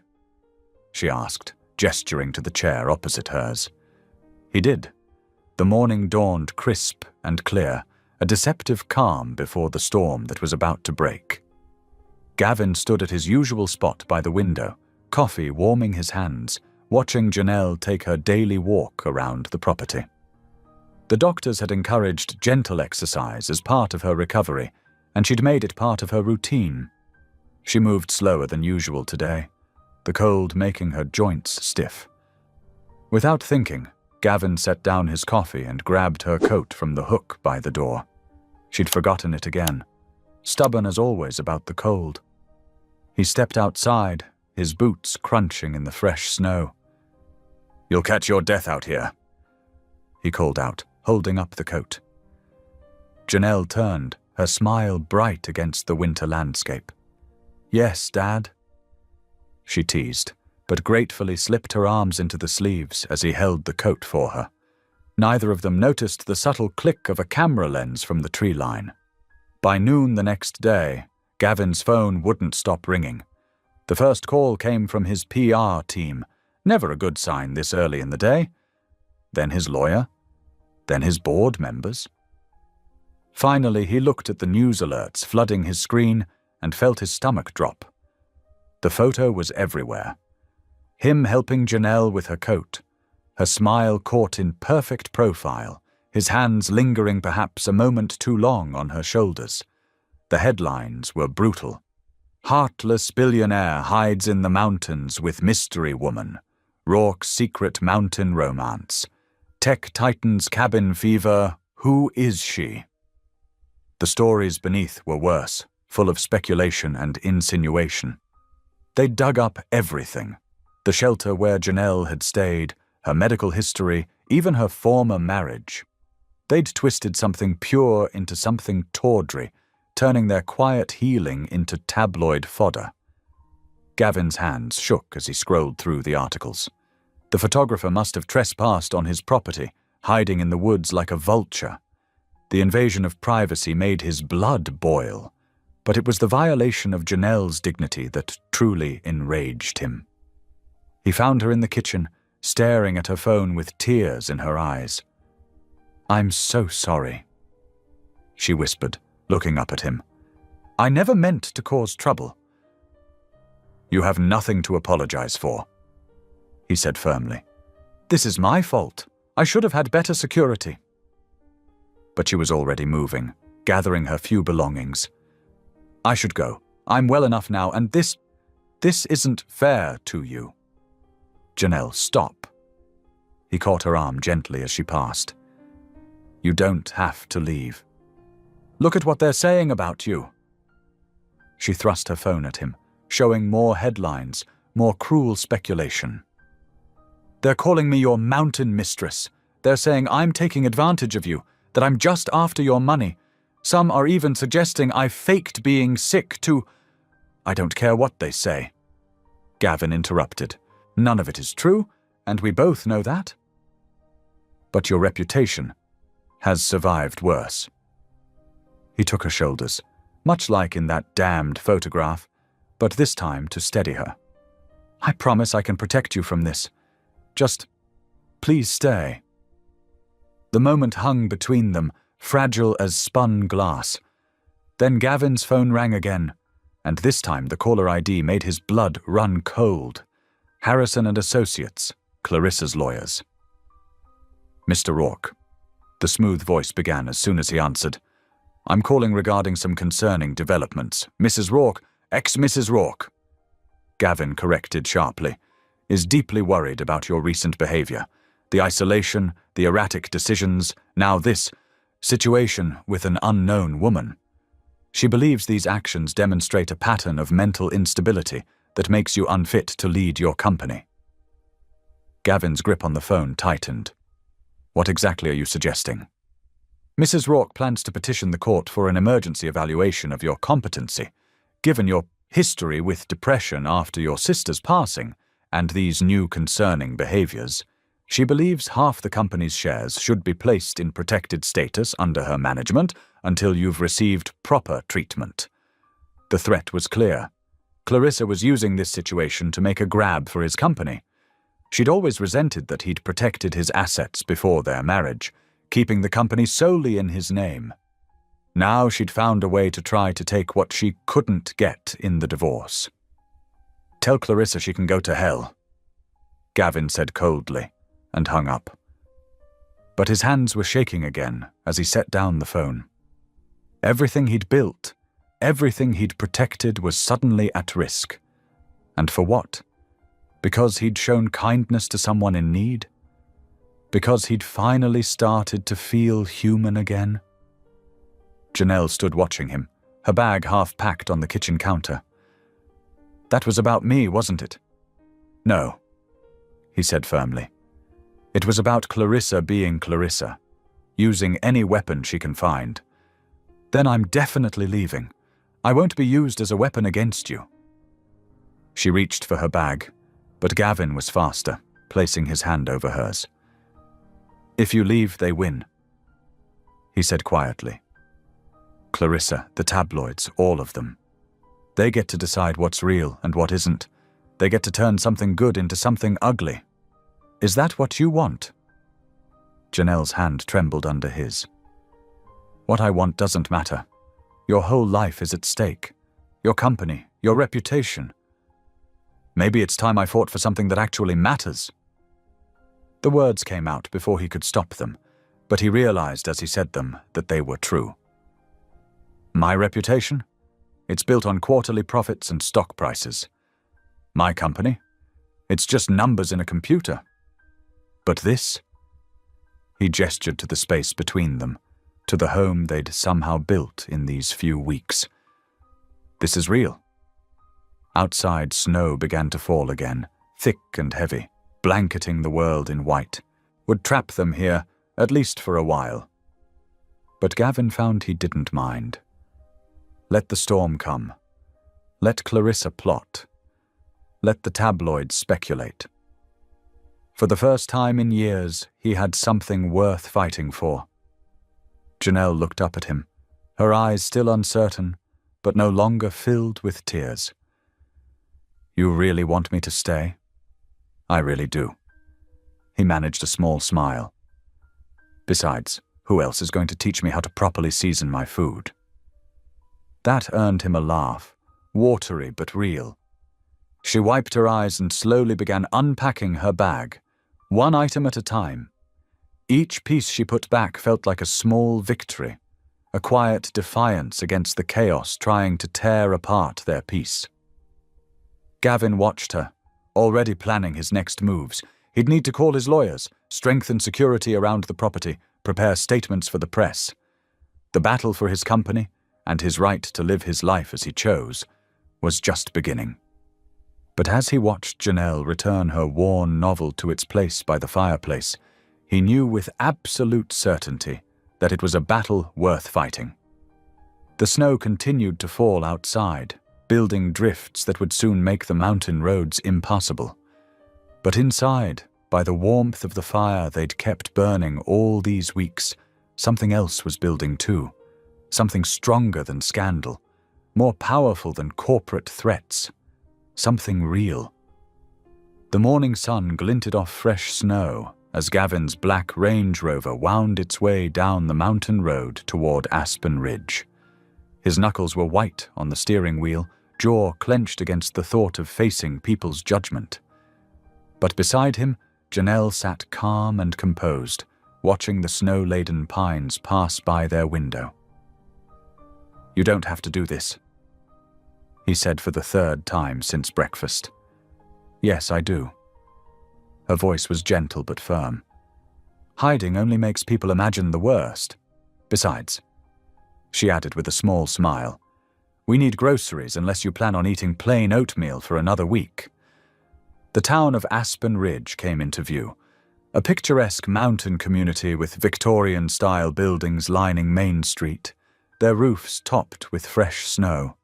she asked, gesturing to the chair opposite hers. He did. The morning dawned crisp and clear, a deceptive calm before the storm that was about to break. Gavin stood at his usual spot by the window, coffee warming his hands, watching Janelle take her daily walk around the property. The doctors had encouraged gentle exercise as part of her recovery, and she'd made it part of her routine. She moved slower than usual today, the cold making her joints stiff. Without thinking, Gavin set down his coffee and grabbed her coat from the hook by the door. She'd forgotten it again, stubborn as always about the cold. He stepped outside, his boots crunching in the fresh snow. "You'll catch your death out here," he called out, holding up the coat. Janelle turned, her smile bright against the winter landscape. "Yes, Dad," she teased, but gratefully slipped her arms into the sleeves as he held the coat for her. Neither of them noticed the subtle click of a camera lens from the tree line. By noon the next day, Gavin's phone wouldn't stop ringing. The first call came from his PR team, never a good sign this early in the day. Then his lawyer, then his board members. Finally, he looked at the news alerts flooding his screen and felt his stomach drop. The photo was everywhere. Him helping Janelle with her coat, her smile caught in perfect profile, his hands lingering perhaps a moment too long on her shoulders. The headlines were brutal. "Heartless billionaire hides in the mountains with mystery woman. Rourke's secret mountain romance. Tech titan's cabin fever. Who is she?" The stories beneath were worse, full of speculation and insinuation. They dug up everything. The shelter where Janelle had stayed, her medical history, even her former marriage. They'd twisted something pure into something tawdry, turning their quiet healing into tabloid fodder. Gavin's hands shook as he scrolled through the articles. The photographer must have trespassed on his property, hiding in the woods like a vulture. The invasion of privacy made his blood boil, but it was the violation of Janelle's dignity that truly enraged him. He found her in the kitchen, staring at her phone with tears in her eyes. "I'm so sorry," she whispered, looking up at him. "I never meant to cause trouble." "You have nothing to apologize for," he said firmly. "This is my fault. I should have had better security." But she was already moving, gathering her few belongings. "I should go. I'm well enough now, and this isn't fair to you." "Janelle, stop." He caught her arm gently as she passed. "You don't have to leave. Look at what they're saying about you." She thrust her phone at him, showing more headlines, more cruel speculation. "They're calling me your mountain mistress. They're saying I'm taking advantage of you, that I'm just after your money. Some are even suggesting I faked being sick to—" "I don't care what they say," Gavin interrupted. "None of it is true, and we both know that. But your reputation has survived worse." He took her shoulders, much like in that damned photograph, but this time to steady her. "I promise I can protect you from this. Just, please stay." The moment hung between them, fragile as spun glass. Then Gavin's phone rang again, and this time the caller ID made his blood run cold. Harrison and Associates, Clarissa's lawyers. "Mr. Rourke," the smooth voice began as soon as he answered. "I'm calling regarding some concerning developments. Mrs. Rourke, ex-Mrs. Rourke," Gavin corrected sharply, "is deeply worried about your recent behavior. The isolation, the erratic decisions, now this situation with an unknown woman. She believes these actions demonstrate a pattern of mental instability that makes you unfit to lead your company. Gavin's grip on the phone tightened. What exactly are you suggesting? Mrs. Rourke plans to petition the court for an emergency evaluation of your competency. Given your history with depression after your sister's passing and these new concerning behaviors, she believes half the company's shares should be placed in protected status under her management until you've received proper treatment. The threat was clear. Clarissa was using this situation to make a grab for his company. She'd always resented that he'd protected his assets before their marriage, keeping the company solely in his name. Now she'd found a way to try to take what she couldn't get in the divorce. Tell Clarissa she can go to hell, Gavin said coldly, and hung up. But his hands were shaking again as he set down the phone. Everything he'd built, everything he'd protected was suddenly at risk. And for what? Because he'd shown kindness to someone in need? Because he'd finally started to feel human again? Janelle stood watching him, her bag half packed on the kitchen counter. That was about me, wasn't it? No, he said firmly. It was about Clarissa being Clarissa, using any weapon she can find. Then I'm definitely leaving. I won't be used as a weapon against you. She reached for her bag, but Gavin was faster, placing his hand over hers. If you leave, they win, he said quietly. Clarissa, the tabloids, all of them. They get to decide what's real and what isn't. They get to turn something good into something ugly. Is that what you want? Janelle's hand trembled under his. What I want doesn't matter. Your whole life is at stake. Your company, your reputation. Maybe it's time I fought for something that actually matters. The words came out before he could stop them, but he realized as he said them that they were true. My reputation? It's built on quarterly profits and stock prices. My company? It's just numbers in a computer. But this? He gestured to the space between them, to the home they'd somehow built in these few weeks. This is real. Outside, snow began to fall again, thick and heavy, blanketing the world in white, would trap them here, at least for a while. But Gavin found he didn't mind. Let the storm come. Let Clarissa plot. Let the tabloids speculate. For the first time in years, he had something worth fighting for. Janelle looked up at him, her eyes still uncertain, but no longer filled with tears. You really want me to stay? I really do. He managed a small smile. Besides, who else is going to teach me how to properly season my food? That earned him a laugh, watery but real. She wiped her eyes and slowly began unpacking her bag, one item at a time. Each piece she put back felt like a small victory, a quiet defiance against the chaos trying to tear apart their peace. Gavin watched her, already planning his next moves. He'd need to call his lawyers, strengthen security around the property, prepare statements for the press. The battle for his company, and his right to live his life as he chose, was just beginning. But as he watched Janelle return her worn novel to its place by the fireplace, he knew with absolute certainty that it was a battle worth fighting. The snow continued to fall outside, building drifts that would soon make the mountain roads impassable. But inside, by the warmth of the fire they'd kept burning all these weeks, something else was building too. Something stronger than scandal, more powerful than corporate threats. Something real. The morning sun glinted off fresh snow as Gavin's black Range Rover wound its way down the mountain road toward Aspen Ridge. His knuckles were white on the steering wheel, jaw clenched against the thought of facing people's judgment. But beside him, Janelle sat calm and composed, watching the snow-laden pines pass by their window. You don't have to do this, he said for the third time since breakfast. Yes, I do. Her voice was gentle but firm. Hiding only makes people imagine the worst. Besides, she added with a small smile, We need groceries unless you plan on eating plain oatmeal for another week." The town of Aspen Ridge came into view, a picturesque mountain community with Victorian-style buildings lining Main Street, their roofs topped with fresh snow.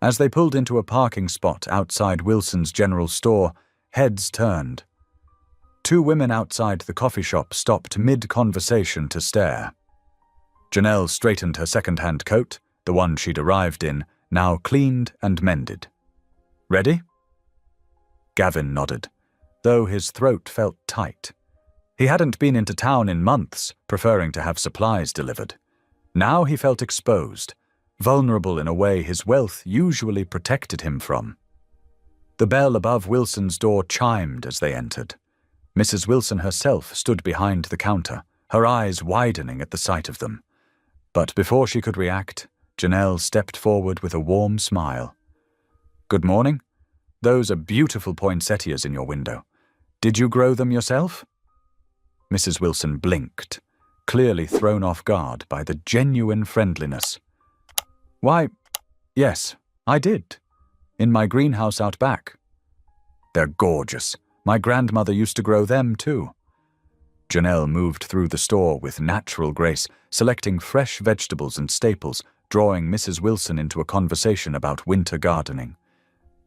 As they pulled into a parking spot outside Wilson's general store, heads turned. Two women outside the coffee shop stopped mid-conversation to stare. Janelle straightened her second-hand coat, the one she'd arrived in, now cleaned and mended. "Ready?" Gavin nodded, though his throat felt tight. He hadn't been into town in months, preferring to have supplies delivered. Now he felt exposed, vulnerable in a way his wealth usually protected him from. The bell above Wilson's door chimed as they entered. Mrs. Wilson herself stood behind the counter, her eyes widening at the sight of them. But before she could react, Janelle stepped forward with a warm smile. "Good morning. Those are beautiful poinsettias in your window. Did you grow them yourself?" Mrs. Wilson blinked, clearly thrown off guard by the genuine friendliness. "Why, yes, I did. In my greenhouse out back. They're gorgeous. My grandmother used to grow them too." Janelle moved through the store with natural grace, selecting fresh vegetables and staples, drawing Mrs. Wilson into a conversation about winter gardening.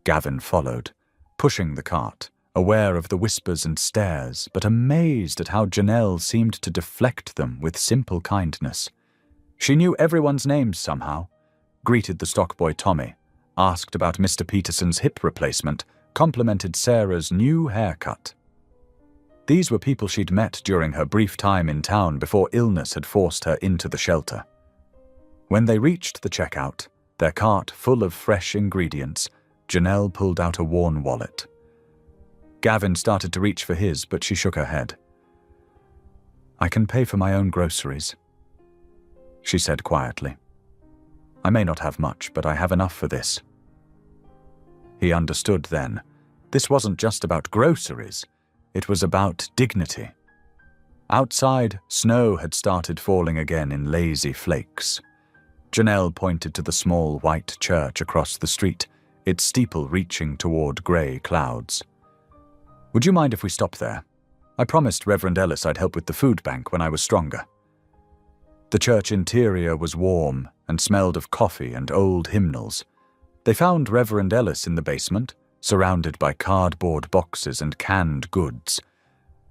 Gavin followed, pushing the cart, aware of the whispers and stares, but amazed at how Janelle seemed to deflect them with simple kindness. She knew everyone's names somehow, greeted the stockboy Tommy, asked about Mr. Peterson's hip replacement, complimented Sarah's new haircut. These were people she'd met during her brief time in town before illness had forced her into the shelter. When they reached the checkout, their cart full of fresh ingredients, Janelle pulled out a worn wallet. Gavin started to reach for his, but she shook her head. "I can pay for my own groceries," she said quietly. "I may not have much, but I have enough for this." He understood then. This wasn't just about groceries. It was about dignity. Outside, snow had started falling again in lazy flakes. Janelle pointed to the small white church across the street, its steeple reaching toward grey clouds. "Would you mind if we stop there? I promised Reverend Ellis I'd help with the food bank when I was stronger." The church interior was warm and smelled of coffee and old hymnals. They found Reverend Ellis in the basement, surrounded by cardboard boxes and canned goods.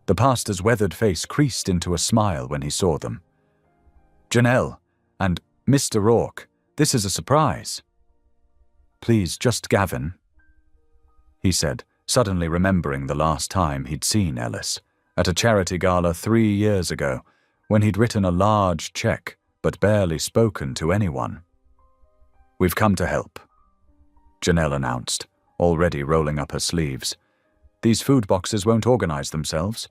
The pastor's weathered face creased into a smile when he saw them. "Janelle and Mr. Rourke, this is a surprise." "Please, just Gavin," he said, suddenly remembering the last time he'd seen Ellis, at a charity gala 3 years ago, when he'd written a large check but barely spoken to anyone. "We've come to help," Janelle announced, already rolling up her sleeves. "These food boxes won't organize themselves."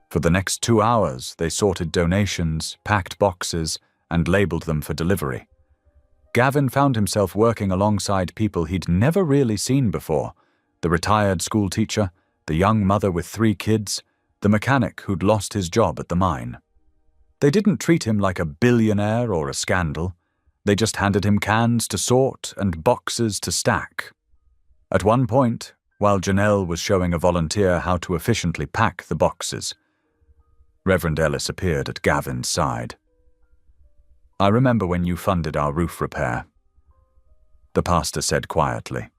For the next 2 hours, they sorted donations, packed boxes, and labeled them for delivery. Gavin found himself working alongside people he'd never really seen before: the retired schoolteacher, the young mother with 3 kids, the mechanic who'd lost his job at the mine. They didn't treat him like a billionaire or a scandal. They just handed him cans to sort and boxes to stack. At one point, while Janelle was showing a volunteer how to efficiently pack the boxes, Reverend Ellis appeared at Gavin's side. "I remember when you funded our roof repair," the pastor said quietly.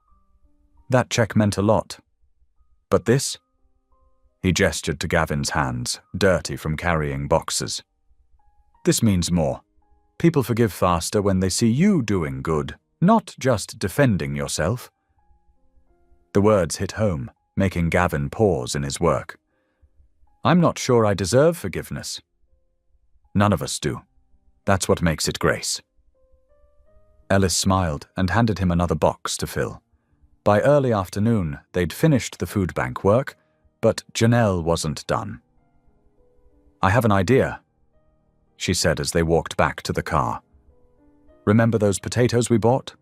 "That check meant a lot. But this?" He gestured to Gavin's hands, dirty from carrying boxes. "This means more. People forgive faster when they see you doing good, not just defending yourself." The words hit home, making Gavin pause in his work. "I'm not sure I deserve forgiveness." "None of us do. That's what makes it grace." Ellis smiled and handed him another box to fill. By early afternoon, they'd finished the food bank work, but Janelle wasn't done. "I have an idea," she said as they walked back to the car. "Remember those potatoes we bought?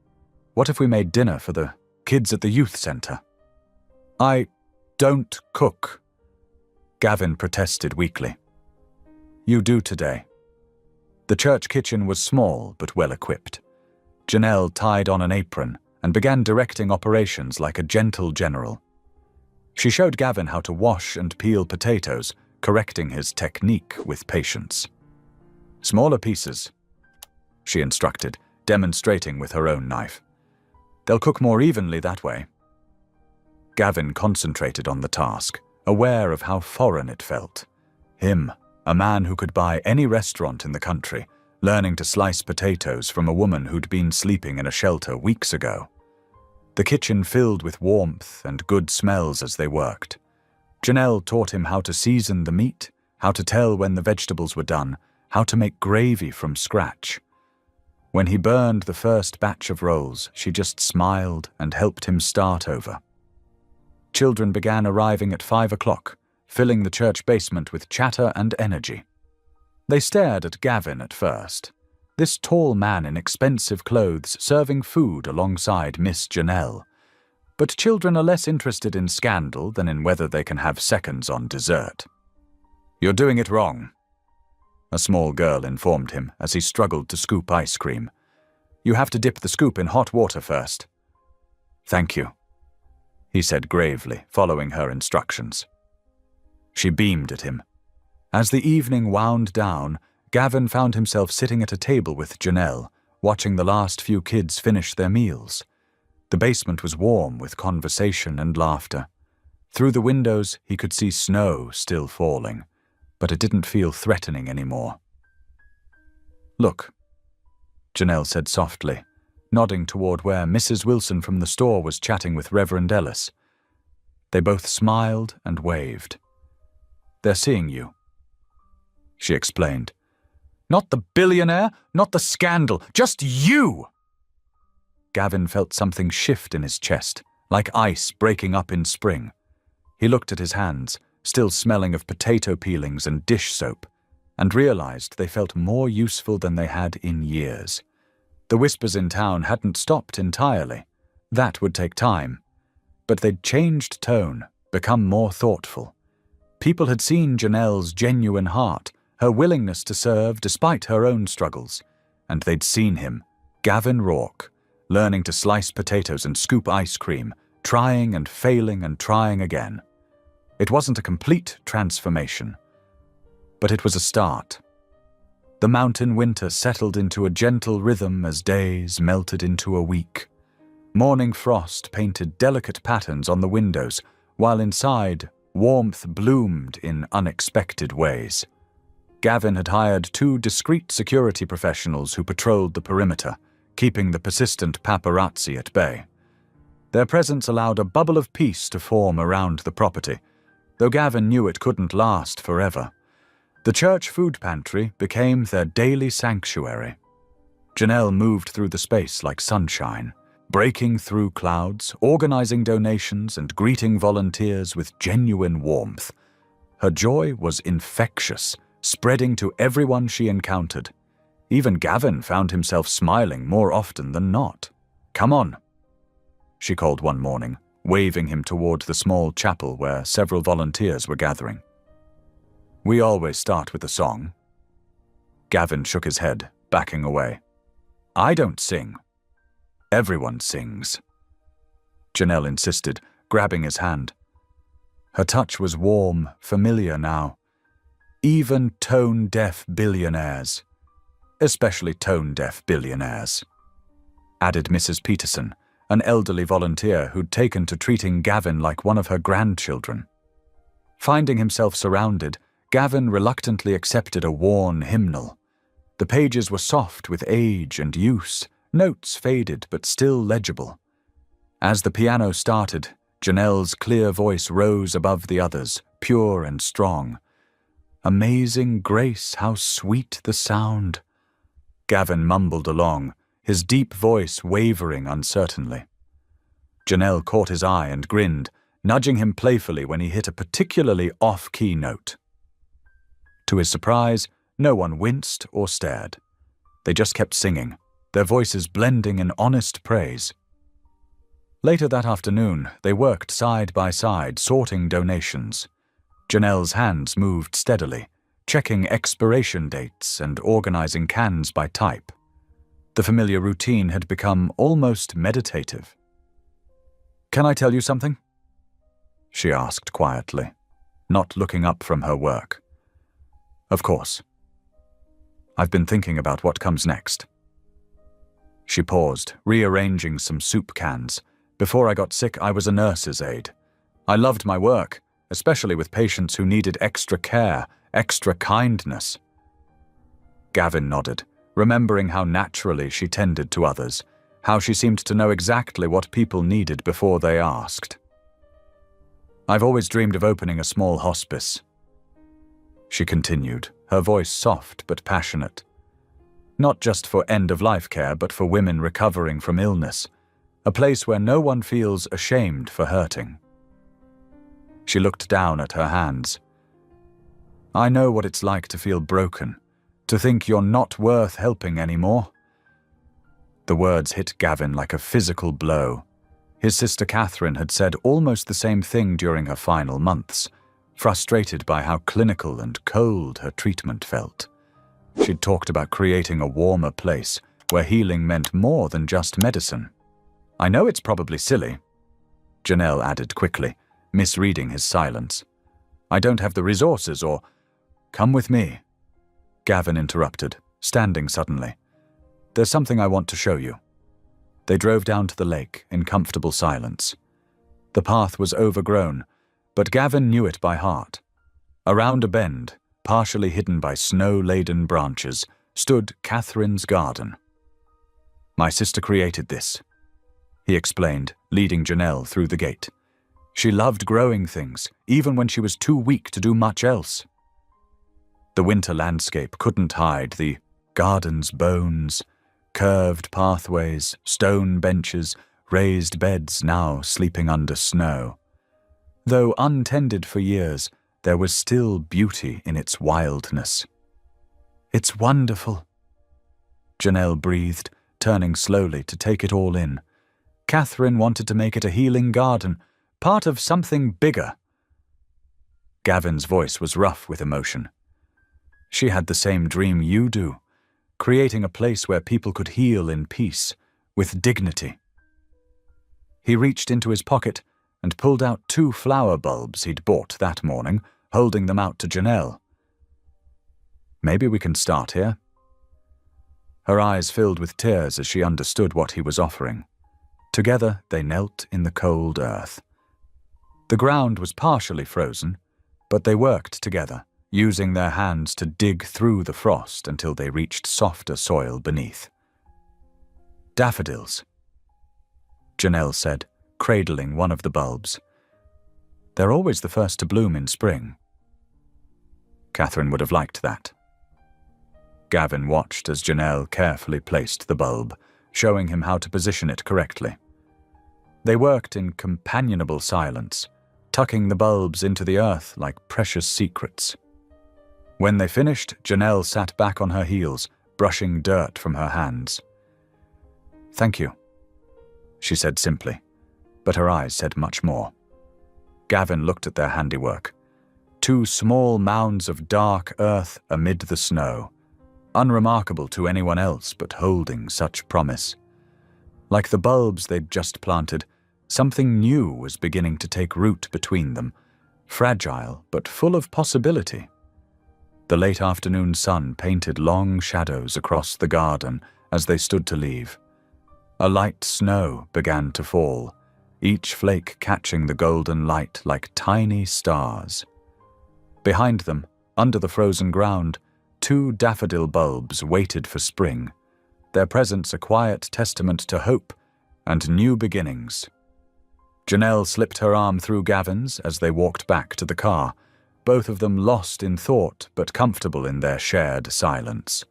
What if we made dinner for the kids at the youth center?" "I don't cook," Gavin protested weakly. "You do today." The church kitchen was small but well equipped. Janelle tied on an apron and began directing operations like a gentle general. She showed Gavin how to wash and peel potatoes, correcting his technique with patience. "Smaller pieces," she instructed, demonstrating with her own knife. "They'll cook more evenly that way." Gavin concentrated on the task, aware of how foreign it felt. Him, a man who could buy any restaurant in the country, learning to slice potatoes from a woman who'd been sleeping in a shelter weeks ago. The kitchen filled with warmth and good smells as they worked. Janelle taught him how to season the meat, how to tell when the vegetables were done, how to make gravy from scratch. When he burned the first batch of rolls, she just smiled and helped him start over. Children began arriving at 5 o'clock, filling the church basement with chatter and energy. They stared at Gavin at first, this tall man in expensive clothes serving food alongside Miss Janelle. But children are less interested in scandal than in whether they can have seconds on dessert. "You're doing it wrong," a small girl informed him as he struggled to scoop ice cream. "You have to dip the scoop in hot water first." "Thank you," he said gravely, following her instructions. She beamed at him. As the evening wound down, Gavin found himself sitting at a table with Janelle, watching the last few kids finish their meals. The basement was warm with conversation and laughter. Through the windows, he could see snow still falling, but it didn't feel threatening anymore. "Look," Janelle said softly, nodding toward where Mrs. Wilson from the store was chatting with Reverend Ellis. They both smiled and waved. "They're seeing you," she explained. "Not the billionaire, not the scandal, just you!" Gavin felt something shift in his chest, like ice breaking up in spring. He looked at his hands, still smelling of potato peelings and dish soap, and realized they felt more useful than they had in years. The whispers in town hadn't stopped entirely. That would take time. But they'd changed tone, become more thoughtful. People had seen Janelle's genuine heart, her willingness to serve despite her own struggles, and they'd seen him, Gavin Rourke, learning to slice potatoes and scoop ice cream, trying and failing and trying again. It wasn't a complete transformation, but it was a start. The mountain winter settled into a gentle rhythm as days melted into a week. Morning frost painted delicate patterns on the windows, while inside, warmth bloomed in unexpected ways. Gavin had hired 2 discreet security professionals who patrolled the perimeter, keeping the persistent paparazzi at bay. Their presence allowed a bubble of peace to form around the property, though Gavin knew it couldn't last forever. The church food pantry became their daily sanctuary. Janelle moved through the space like sunshine, breaking through clouds, organizing donations and greeting volunteers with genuine warmth. Her joy was infectious, spreading to everyone she encountered. Even Gavin found himself smiling more often than not. "Come on," she called one morning, waving him toward the small chapel where several volunteers were gathering. "We always start with a song." Gavin shook his head, backing away. "I don't sing. Everyone sings," Janelle insisted, grabbing his hand. Her touch was warm, familiar now. Even tone-deaf billionaires, especially tone-deaf billionaires, added Mrs. Peterson, an elderly volunteer who'd taken to treating Gavin like one of her grandchildren. Finding himself surrounded, Gavin reluctantly accepted a worn hymnal. The pages were soft with age and use, notes faded but still legible. As the piano started, Janelle's clear voice rose above the others, pure and strong. "Amazing grace, how sweet the sound." Gavin mumbled along, his deep voice wavering uncertainly. Janelle caught his eye and grinned, nudging him playfully when he hit a particularly off-key note. To his surprise, no one winced or stared. They just kept singing, their voices blending in honest praise. Later that afternoon, they worked side by side, sorting donations. Janelle's hands moved steadily, checking expiration dates and organizing cans by type. The familiar routine had become almost meditative. "Can I tell you something?" she asked quietly, not looking up from her work. "Of course. I've been thinking about what comes next." She paused, rearranging some soup cans. "Before I got sick, I was a nurse's aide. I loved my work, especially with patients who needed extra care, extra kindness." Gavin nodded, remembering how naturally she tended to others, how she seemed to know exactly what people needed before they asked. "I've always dreamed of opening a small hospice," she continued, her voice soft but passionate. "Not just for end-of-life care, but for women recovering from illness. A place where no one feels ashamed for hurting." She looked down at her hands. "I know what it's like to feel broken, to think you're not worth helping anymore." The words hit Gavin like a physical blow. His sister Catherine had said almost the same thing during her final months, frustrated by how clinical and cold her treatment felt. She'd talked about creating a warmer place where healing meant more than just medicine. "I know it's probably silly," Janelle added quickly, misreading his silence. "I don't have the resources or—" "Come with me," Gavin interrupted, standing suddenly. "There's something I want to show you." They drove down to the lake in comfortable silence. The path was overgrown, but Gavin knew it by heart. Around a bend, partially hidden by snow-laden branches, stood Catherine's garden. "My sister created this," he explained, leading Janelle through the gate. "She loved growing things, even when she was too weak to do much else." The winter landscape couldn't hide the garden's bones, curved pathways, stone benches, raised beds now sleeping under snow. Though untended for years, there was still beauty in its wildness. "It's wonderful," Janelle breathed, turning slowly to take it all in. Catherine wanted to make it a healing garden, part of something bigger. Gavin's voice was rough with emotion. "She had the same dream you do, creating a place where people could heal in peace, with dignity." He reached into his pocket and pulled out 2 flower bulbs he'd bought that morning, holding them out to Janelle. "Maybe we can start here." Her eyes filled with tears as she understood what he was offering. Together they knelt in the cold earth. The ground was partially frozen, but they worked together, using their hands to dig through the frost until they reached softer soil beneath. "Daffodils," Janelle said, cradling one of the bulbs. "They're always the first to bloom in spring." Catherine would have liked that. Gavin watched as Janelle carefully placed the bulb, showing him how to position it correctly. They worked in companionable silence, tucking the bulbs into the earth like precious secrets. When they finished, Janelle sat back on her heels, brushing dirt from her hands. "Thank you," she said simply, but her eyes said much more. Gavin looked at their handiwork. 2 small mounds of dark earth amid the snow, unremarkable to anyone else but holding such promise. Like the bulbs they'd just planted, something new was beginning to take root between them, fragile but full of possibility. The late afternoon sun painted long shadows across the garden as they stood to leave. A light snow began to fall, each flake catching the golden light like tiny stars. Behind them, under the frozen ground, 2 daffodil bulbs waited for spring, their presence a quiet testament to hope and new beginnings. Janelle slipped her arm through Gavin's as they walked back to the car, both of them lost in thought but comfortable in their shared silence.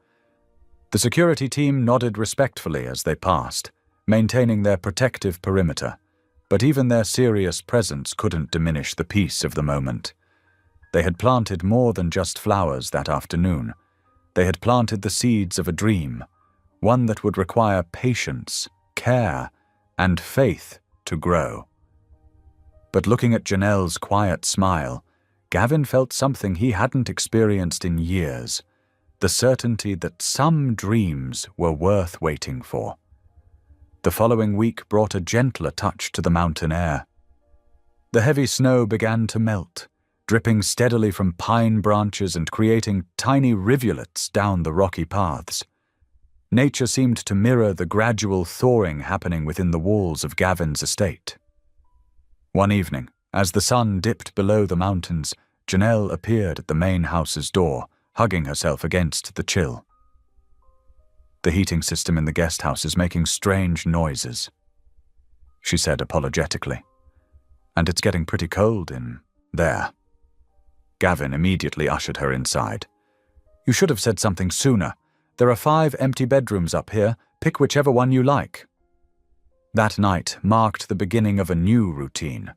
The security team nodded respectfully as they passed, maintaining their protective perimeter, but even their serious presence couldn't diminish the peace of the moment. They had planted more than just flowers that afternoon. They had planted the seeds of a dream, one that would require patience, care, and faith to grow. But looking at Janelle's quiet smile, Gavin felt something he hadn't experienced in years, the certainty that some dreams were worth waiting for. The following week brought a gentler touch to the mountain air. The heavy snow began to melt, dripping steadily from pine branches and creating tiny rivulets down the rocky paths. Nature seemed to mirror the gradual thawing happening within the walls of Gavin's estate. One evening, as the sun dipped below the mountains, Janelle appeared at the main house's door, hugging herself against the chill. "The heating system in the guest house is making strange noises," she said apologetically. "And it's getting pretty cold in there." Gavin immediately ushered her inside. "You should have said something sooner. There are 5 empty bedrooms up here. Pick whichever one you like." That night marked the beginning of a new routine.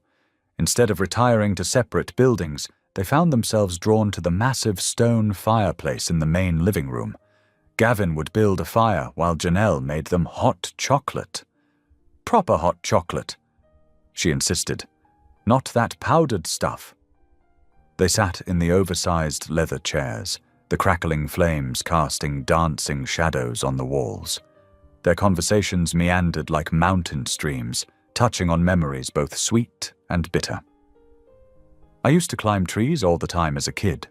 Instead of retiring to separate buildings, they found themselves drawn to the massive stone fireplace in the main living room. Gavin would build a fire while Janelle made them hot chocolate. "Proper hot chocolate," she insisted. "Not that powdered stuff." They sat in the oversized leather chairs, the crackling flames casting dancing shadows on the walls. Their conversations meandered like mountain streams, touching on memories both sweet and bitter. "I used to climb trees all the time as a kid,"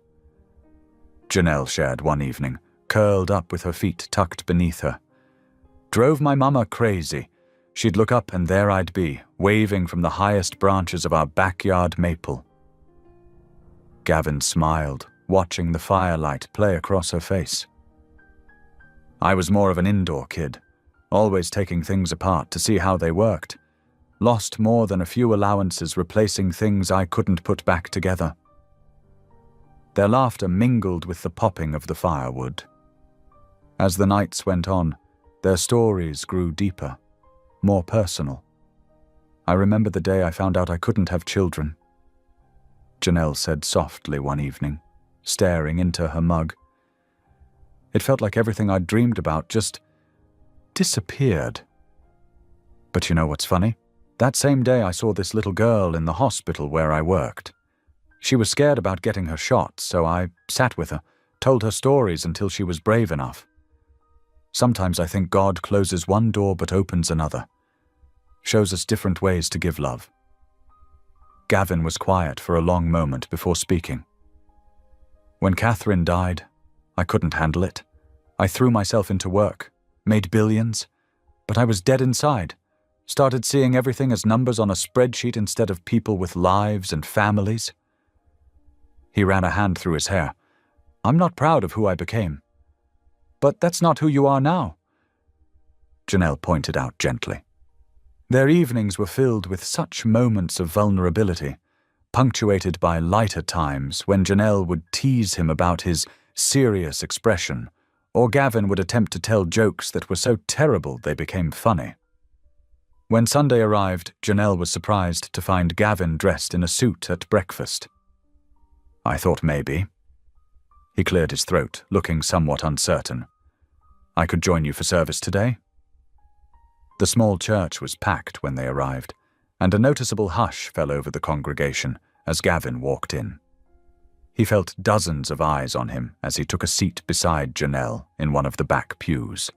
Janelle shared one evening, curled up with her feet tucked beneath her. "Drove my mama crazy. She'd look up and there I'd be, waving from the highest branches of our backyard maple." Gavin smiled, watching the firelight play across her face. "I was more of an indoor kid, always taking things apart to see how they worked. Lost more than a few allowances replacing things I couldn't put back together." Their laughter mingled with the popping of the firewood. As the nights went on, their stories grew deeper, more personal. "I remember the day I found out I couldn't have children," Janelle said softly one evening, staring into her mug. "It felt like everything I'd dreamed about just disappeared. But you know what's funny? That same day I saw this little girl in the hospital where I worked. She was scared about getting her shot, so I sat with her, told her stories until she was brave enough. Sometimes I think God closes one door but opens another, shows us different ways to give love." Gavin was quiet for a long moment before speaking. "When Catherine died, I couldn't handle it. I threw myself into work, made billions, but I was dead inside. Started seeing everything as numbers on a spreadsheet instead of people with lives and families." He ran a hand through his hair. "I'm not proud of who I became." "But that's not who you are now," Janelle pointed out gently. Their evenings were filled with such moments of vulnerability, punctuated by lighter times when Janelle would tease him about his serious expression, or Gavin would attempt to tell jokes that were so terrible they became funny. When Sunday arrived, Janelle was surprised to find Gavin dressed in a suit at breakfast. "I thought maybe." He cleared his throat, looking somewhat uncertain. "I could join you for service today?" The small church was packed when they arrived, and a noticeable hush fell over the congregation as Gavin walked in. He felt dozens of eyes on him as he took a seat beside Janelle in one of the back pews.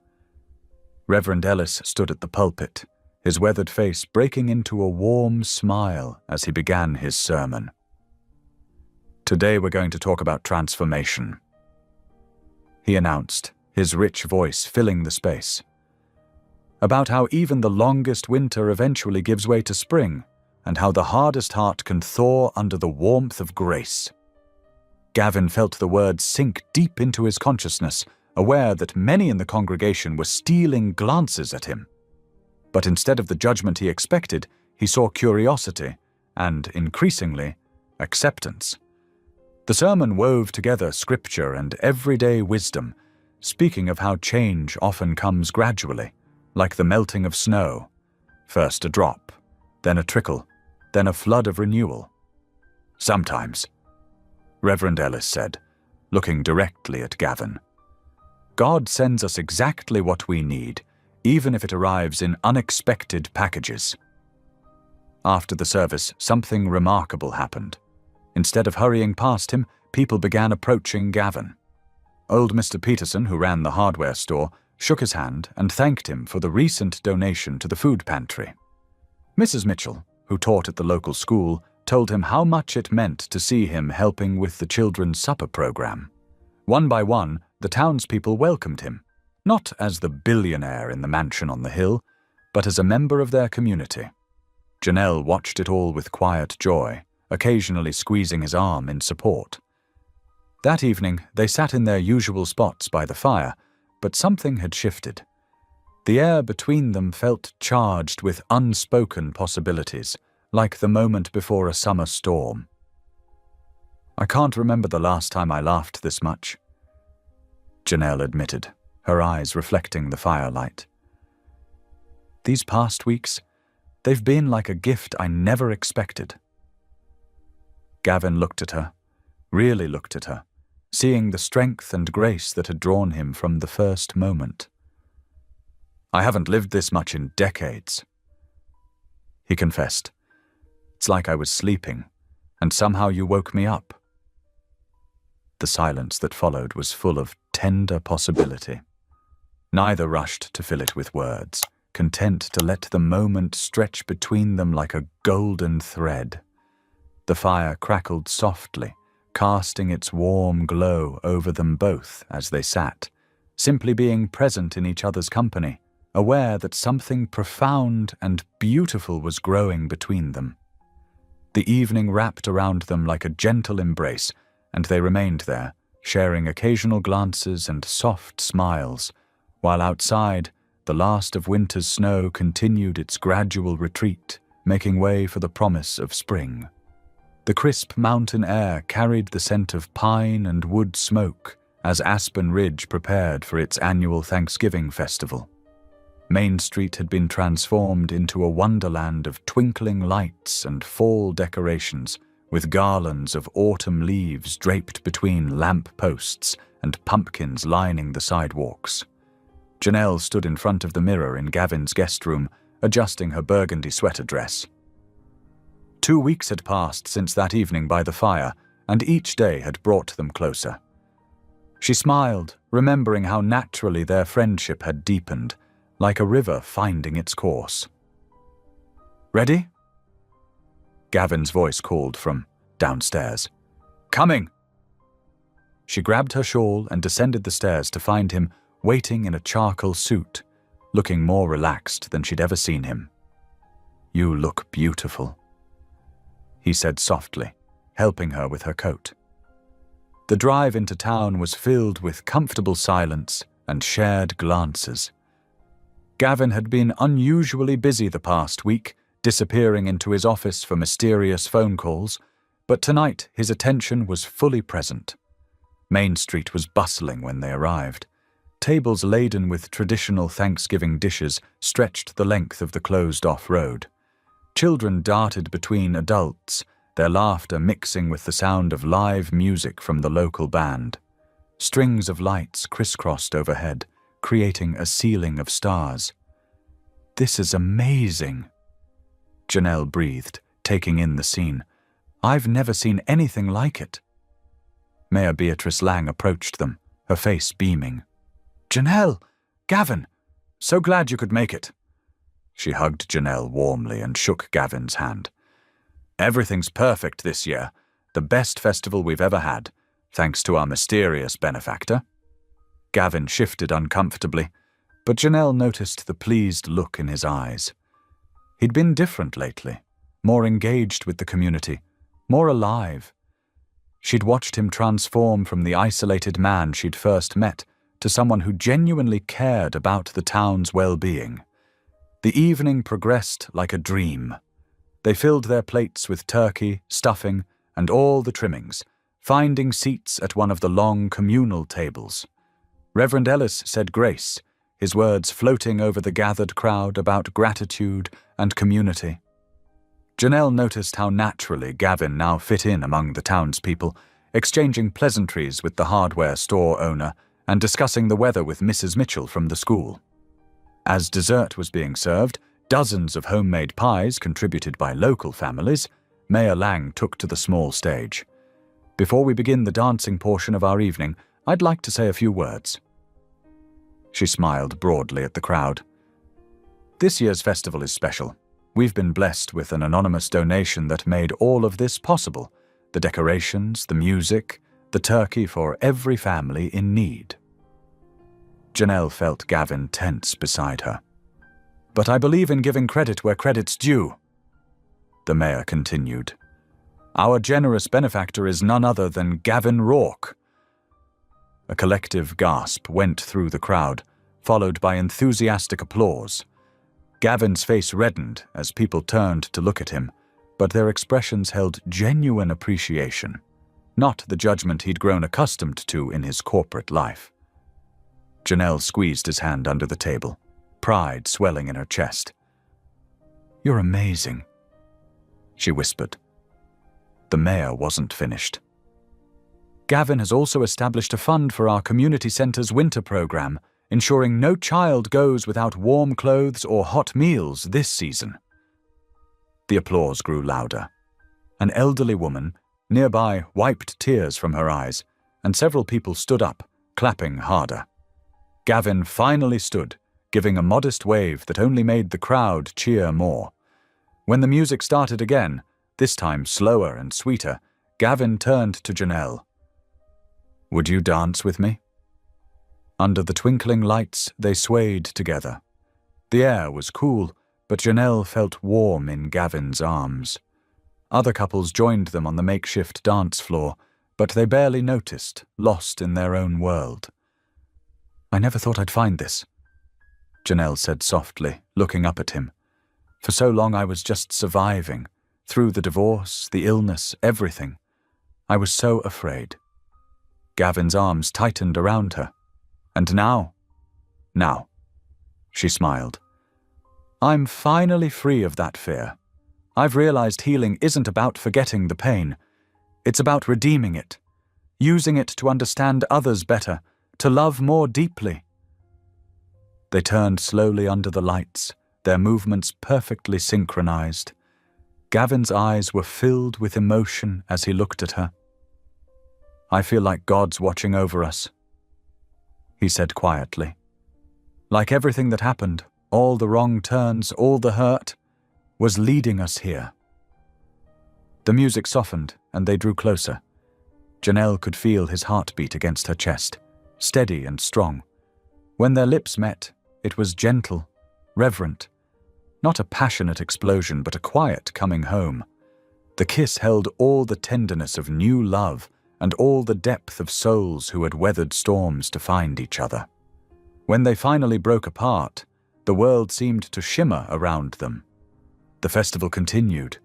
Reverend Ellis stood at the pulpit, his weathered face breaking into a warm smile as he began his sermon. "Today we're going to talk about transformation," he announced, his rich voice filling the space. "About how even the longest winter eventually gives way to spring, and how the hardest heart can thaw under the warmth of grace." Gavin felt the words sink deep into his consciousness, aware that many in the congregation were stealing glances at him. But instead of the judgment he expected, he saw curiosity and, increasingly, acceptance. The sermon wove together scripture and everyday wisdom, speaking of how change often comes gradually, like the melting of snow, first a drop, then a trickle, then a flood of renewal. "Sometimes," Reverend Ellis said, looking directly at Gavin, "God sends us exactly what we need, even if it arrives in unexpected packages." After the service, something remarkable happened. Instead of hurrying past him, people began approaching Gavin. Old Mr. Peterson, who ran the hardware store, shook his hand and thanked him for the recent donation to the food pantry. Mrs. Mitchell, who taught at the local school, told him how much it meant to see him helping with the children's supper program. One by one, the townspeople welcomed him, not as the billionaire in the mansion on the hill, but as a member of their community. Janelle watched it all with quiet joy, occasionally squeezing his arm in support. That evening, they sat in their usual spots by the fire, but something had shifted. The air between them felt charged with unspoken possibilities, like the moment before a summer storm. "I can't remember the last time I laughed this much," Janelle admitted, her eyes reflecting the firelight. "These past weeks, they've been like a gift I never expected." Gavin looked at her, really looked at her, seeing the strength and grace that had drawn him from the first moment. "I haven't lived this much in decades," he confessed. "It's like I was sleeping, and somehow you woke me up." The silence that followed was full of tender possibility. Neither rushed to fill it with words, content to let the moment stretch between them like a golden thread. The fire crackled softly, casting its warm glow over them both as they sat, simply being present in each other's company, aware that something profound and beautiful was growing between them. The evening wrapped around them like a gentle embrace, and they remained there, sharing occasional glances and soft smiles, while outside, the last of winter's snow continued its gradual retreat, making way for the promise of spring. The crisp mountain air carried the scent of pine and wood smoke as Aspen Ridge prepared for its annual Thanksgiving festival. Main Street had been transformed into a wonderland of twinkling lights and fall decorations, with garlands of autumn leaves draped between lamp posts and pumpkins lining the sidewalks. Janelle stood in front of the mirror in Gavin's guest room, adjusting her burgundy sweater dress. 2 weeks had passed since that evening by the fire, and each day had brought them closer. She smiled, remembering how naturally their friendship had deepened, like a river finding its course. "Ready?" Gavin's voice called from downstairs. "Coming!" She grabbed her shawl and descended the stairs to find him waiting in a charcoal suit, looking more relaxed than she'd ever seen him. "You look beautiful," he said softly, helping her with her coat. The drive into town was filled with comfortable silence and shared glances. Gavin had been unusually busy the past week, disappearing into his office for mysterious phone calls, but tonight his attention was fully present. Main Street was bustling when they arrived. Tables laden with traditional Thanksgiving dishes stretched the length of the closed-off road. Children darted between adults, their laughter mixing with the sound of live music from the local band. Strings of lights crisscrossed overhead, creating a ceiling of stars. "This is amazing," Janelle breathed, taking in the scene. "I've never seen anything like it." Mayor Beatrice Lang approached them, her face beaming. "Janelle! Gavin! So glad you could make it." She hugged Janelle warmly and shook Gavin's hand. "Everything's perfect this year, the best festival we've ever had, thanks to our mysterious benefactor." Gavin shifted uncomfortably, but Janelle noticed the pleased look in his eyes. He'd been different lately, more engaged with the community, more alive. She'd watched him transform from the isolated man she'd first met to someone who genuinely cared about the town's well-being. The evening progressed like a dream. They filled their plates with turkey, stuffing, and all the trimmings, finding seats at one of the long communal tables. Reverend Ellis said grace, his words floating over the gathered crowd about gratitude and community. Janelle noticed how naturally Gavin now fit in among the townspeople, exchanging pleasantries with the hardware store owner and discussing the weather with Mrs. Mitchell from the school. As dessert was being served, dozens of homemade pies contributed by local families, Mayor Lang took to the small stage. "Before we begin the dancing portion of our evening, I'd like to say a few words." She smiled broadly at the crowd. "This year's festival is special. We've been blessed with an anonymous donation that made all of this possible. The decorations, the music, the turkey for every family in need." Janelle felt Gavin tense beside her. "But I believe in giving credit where credit's due," the mayor continued. "Our generous benefactor is none other than Gavin Rourke." A collective gasp went through the crowd, followed by enthusiastic applause. Gavin's face reddened as people turned to look at him, but their expressions held genuine appreciation, not the judgment he'd grown accustomed to in his corporate life. Janelle squeezed his hand under the table, pride swelling in her chest. "You're amazing," she whispered. The mayor wasn't finished. "Gavin has also established a fund for our community center's winter program, ensuring no child goes without warm clothes or hot meals this season." The applause grew louder. An elderly woman nearby wiped tears from her eyes, and several people stood up, clapping harder. Gavin finally stood, giving a modest wave that only made the crowd cheer more. When the music started again, this time slower and sweeter, Gavin turned to Janelle. "Would you dance with me?" Under the twinkling lights, they swayed together. The air was cool, but Janelle felt warm in Gavin's arms. Other couples joined them on the makeshift dance floor, but they barely noticed, lost in their own world. "I never thought I'd find this," Janelle said softly, looking up at him. "For so long I was just surviving, through the divorce, the illness, everything. I was so afraid." Gavin's arms tightened around her. "And now?" "Now," she smiled. "I'm finally free of that fear. I've realized healing isn't about forgetting the pain. It's about redeeming it, using it to understand others better, to love more deeply." They turned slowly under the lights, their movements perfectly synchronized. Gavin's eyes were filled with emotion as he looked at her. "I feel like God's watching over us," he said quietly. "Like everything that happened, all the wrong turns, all the hurt, was leading us here." The music softened, and they drew closer. Janelle could feel his heartbeat against her chest, steady and strong. When their lips met, it was gentle, reverent. Not a passionate explosion, but a quiet coming home. The kiss held all the tenderness of new love and all the depth of souls who had weathered storms to find each other. When they finally broke apart, the world seemed to shimmer around them. The festival continued,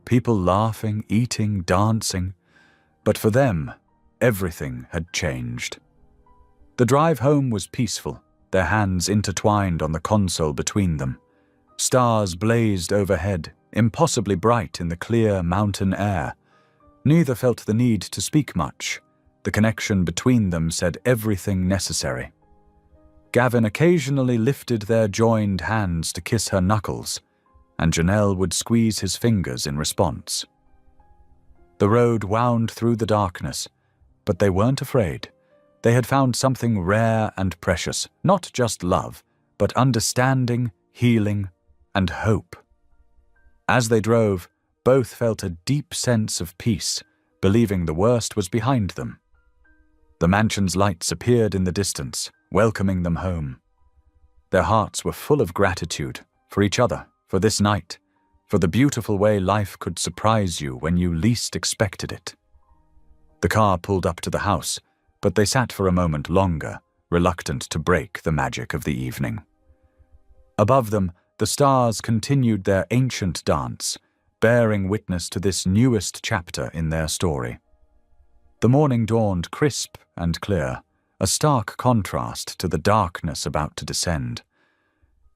people laughing, eating, dancing. But for them, everything had changed. The drive home was peaceful, their hands intertwined on the console between them. Stars blazed overhead, impossibly bright in the clear mountain air. Neither felt the need to speak much. The connection between them said everything necessary. Gavin occasionally lifted their joined hands to kiss her knuckles, and Janelle would squeeze his fingers in response. The road wound through the darkness, but they weren't afraid. They had found something rare and precious, not just love, but understanding, healing, and hope. As they drove, both felt a deep sense of peace, believing the worst was behind them. The mansion's lights appeared in the distance, welcoming them home. Their hearts were full of gratitude for each other, for this night, for the beautiful way life could surprise you when you least expected it. The car pulled up to the house, but they sat for a moment longer, reluctant to break the magic of the evening. Above them, the stars continued their ancient dance, bearing witness to this newest chapter in their story. The morning dawned crisp and clear, a stark contrast to the darkness about to descend.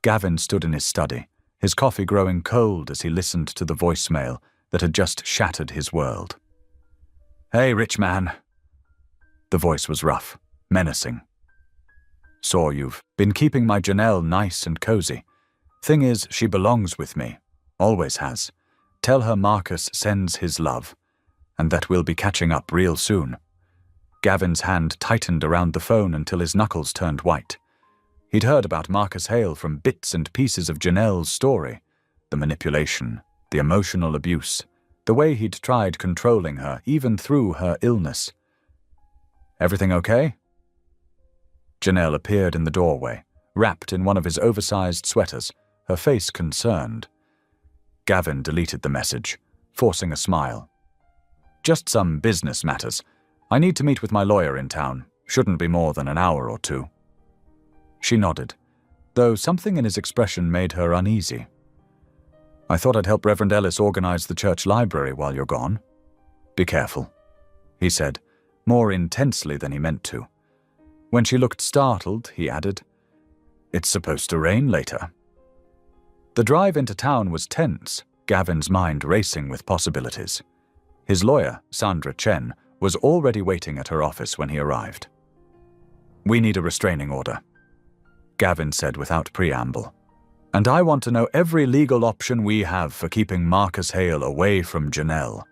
Gavin stood in his study, his coffee growing cold as he listened to the voicemail that had just shattered his world. "Hey, rich man." The voice was rough, menacing. "Saw you've been keeping my Janelle nice and cozy. Thing is, she belongs with me, always has. Tell her Marcus sends his love, and that we'll be catching up real soon." Gavin's hand tightened around the phone until his knuckles turned white. He'd heard about Marcus Hale from bits and pieces of Janelle's story. The manipulation, the emotional abuse, the way he'd tried controlling her, even through her illness. "Everything okay?" Janelle appeared in the doorway, wrapped in one of his oversized sweaters, her face concerned. Gavin deleted the message, forcing a smile. "Just some business matters. I need to meet with my lawyer in town. Shouldn't be more than an hour or two." She nodded, though something in his expression made her uneasy. "I thought I'd help Reverend Ellis organize the church library while you're gone." "Be careful," he said, more intensely than he meant to. When she looked startled, he added, "It's supposed to rain later." The drive into town was tense, Gavin's mind racing with possibilities. His lawyer, Sandra Chen, was already waiting at her office when he arrived. "We need a restraining order," Gavin said without preamble. "And I want to know every legal option we have for keeping Marcus Hale away from Janelle."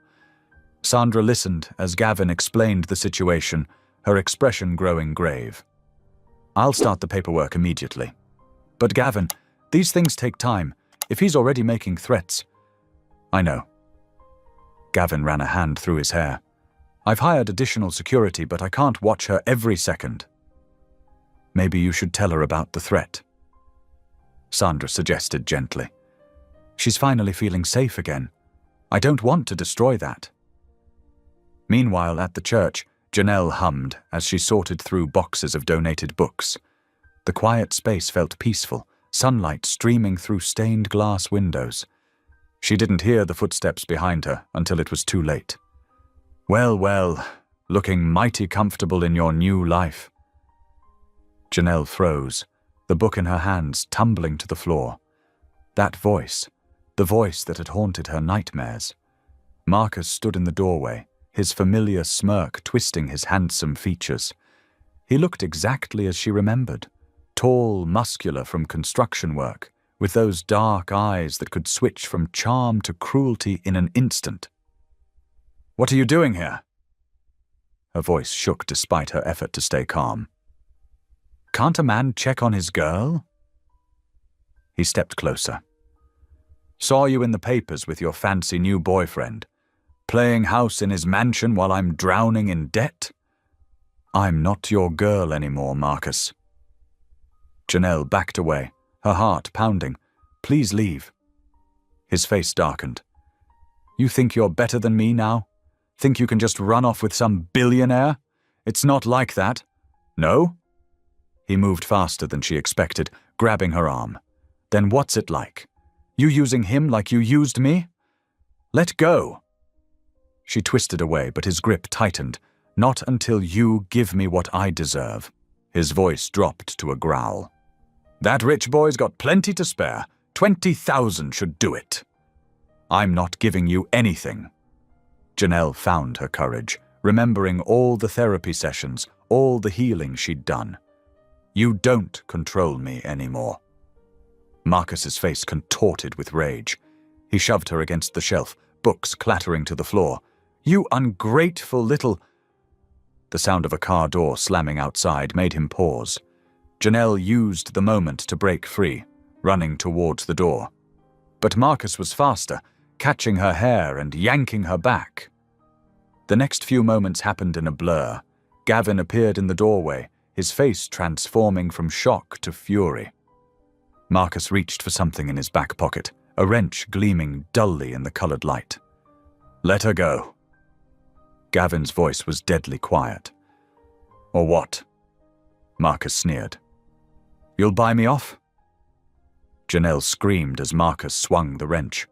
Sandra listened as Gavin explained the situation, her expression growing grave. "I'll start the paperwork immediately. But Gavin, these things take time. If he's already making threats—" "I know." Gavin ran a hand through his hair. "I've hired additional security, but I can't watch her every second." "Maybe you should tell her about the threat," Sandra suggested gently. "She's finally feeling safe again. I don't want to destroy that." Meanwhile, at the church, Janelle hummed as she sorted through boxes of donated books. The quiet space felt peaceful, sunlight streaming through stained glass windows. She didn't hear the footsteps behind her until it was too late. "Well, well, looking mighty comfortable in your new life." Janelle froze, the book in her hands tumbling to the floor. That voice, the voice that had haunted her nightmares. Marcus stood in the doorway, his familiar smirk twisting his handsome features. He looked exactly as she remembered, tall, muscular from construction work, with those dark eyes that could switch from charm to cruelty in an instant. "What are you doing here?" Her voice shook despite her effort to stay calm. "Can't a man check on his girl?" He stepped closer. "Saw you in the papers with your fancy new boyfriend, playing house in his mansion while I'm drowning in debt. I'm not your girl anymore, Marcus." Janelle backed away, her heart pounding. "Please leave." His face darkened. "You think you're better than me now? Think you can just run off with some billionaire? It's not like that." "No?" He moved faster than she expected, grabbing her arm. "Then what's it like? You using him like you used me? Let go." She twisted away, but his grip tightened. "Not until you give me what I deserve." His voice dropped to a growl. "That rich boy's got plenty to spare. 20,000 should do it." "I'm not giving you anything." Janelle found her courage, remembering all the therapy sessions, all the healing she'd done. "You don't control me anymore." Marcus's face contorted with rage. He shoved her against the shelf, books clattering to the floor. "You ungrateful little—" The sound of a car door slamming outside made him pause. Janelle used the moment to break free, running towards the door. But Marcus was faster, catching her hair and yanking her back. The next few moments happened in a blur. Gavin appeared in the doorway, his face transforming from shock to fury. Marcus reached for something in his back pocket, a wrench gleaming dully in the colored light. "Let her go." Gavin's voice was deadly quiet. "Or what?" Marcus sneered. "You'll buy me off?" Janelle screamed as Marcus swung the wrench.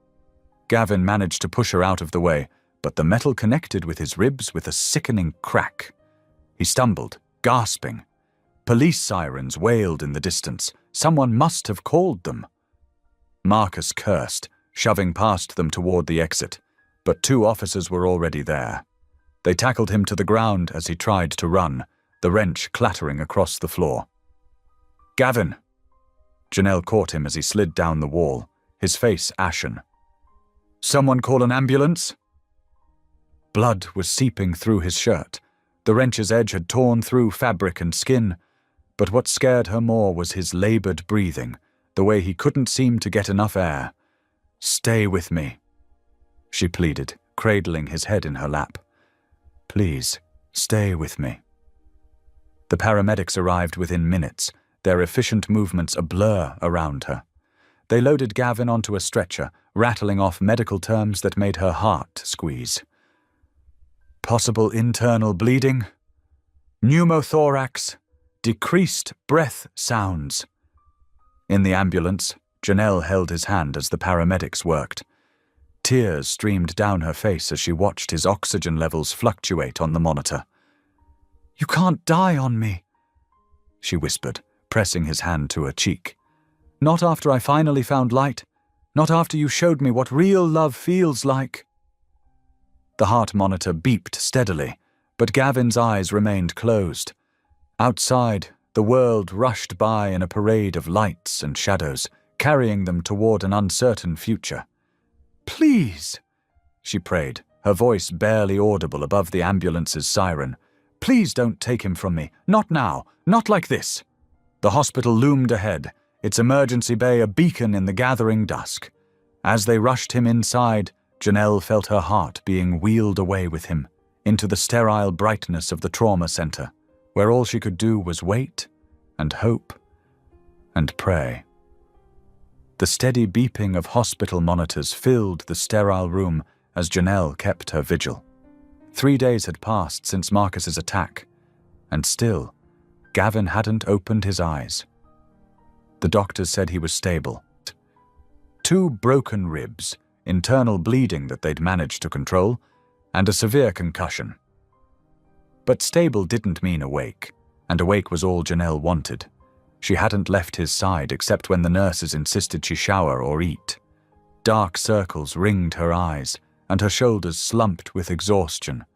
Gavin managed to push her out of the way, but the metal connected with his ribs with a sickening crack. He stumbled, gasping. Police sirens wailed in the distance. Someone must have called them. Marcus cursed, shoving past them toward the exit, but 2 officers were already there. They tackled him to the ground as he tried to run, the wrench clattering across the floor. "Gavin!" Janelle caught him as he slid down the wall, his face ashen. "Someone call an ambulance?" Blood was seeping through his shirt. The wrench's edge had torn through fabric and skin, but what scared her more was his labored breathing, the way he couldn't seem to get enough air. "Stay with me," she pleaded, cradling his head in her lap. "Please, stay with me." The paramedics arrived within minutes, their efficient movements a blur around her. They loaded Gavin onto a stretcher, rattling off medical terms that made her heart squeeze. Possible internal bleeding, pneumothorax, decreased breath sounds. In the ambulance, Janelle held his hand as the paramedics worked. Tears streamed down her face as she watched his oxygen levels fluctuate on the monitor. "You can't die on me," she whispered, pressing his hand to her cheek. "Not after I finally found light. Not after you showed me what real love feels like." The heart monitor beeped steadily, but Gavin's eyes remained closed. Outside, the world rushed by in a parade of lights and shadows, carrying them toward an uncertain future. "Please," she prayed, her voice barely audible above the ambulance's siren. "Please don't take him from me. Not now. Not like this." The hospital loomed ahead, its emergency bay a beacon in the gathering dusk. As they rushed him inside, Janelle felt her heart being wheeled away with him, into the sterile brightness of the trauma center, where all she could do was wait and hope and pray. The steady beeping of hospital monitors filled the sterile room as Janelle kept her vigil. 3 days had passed since Marcus's attack, and still, Gavin hadn't opened his eyes. The doctors said he was stable. 2 broken ribs, internal bleeding that they'd managed to control, and a severe concussion. But stable didn't mean awake, and awake was all Janelle wanted. She hadn't left his side except when the nurses insisted she shower or eat. Dark circles ringed her eyes, and her shoulders slumped with exhaustion.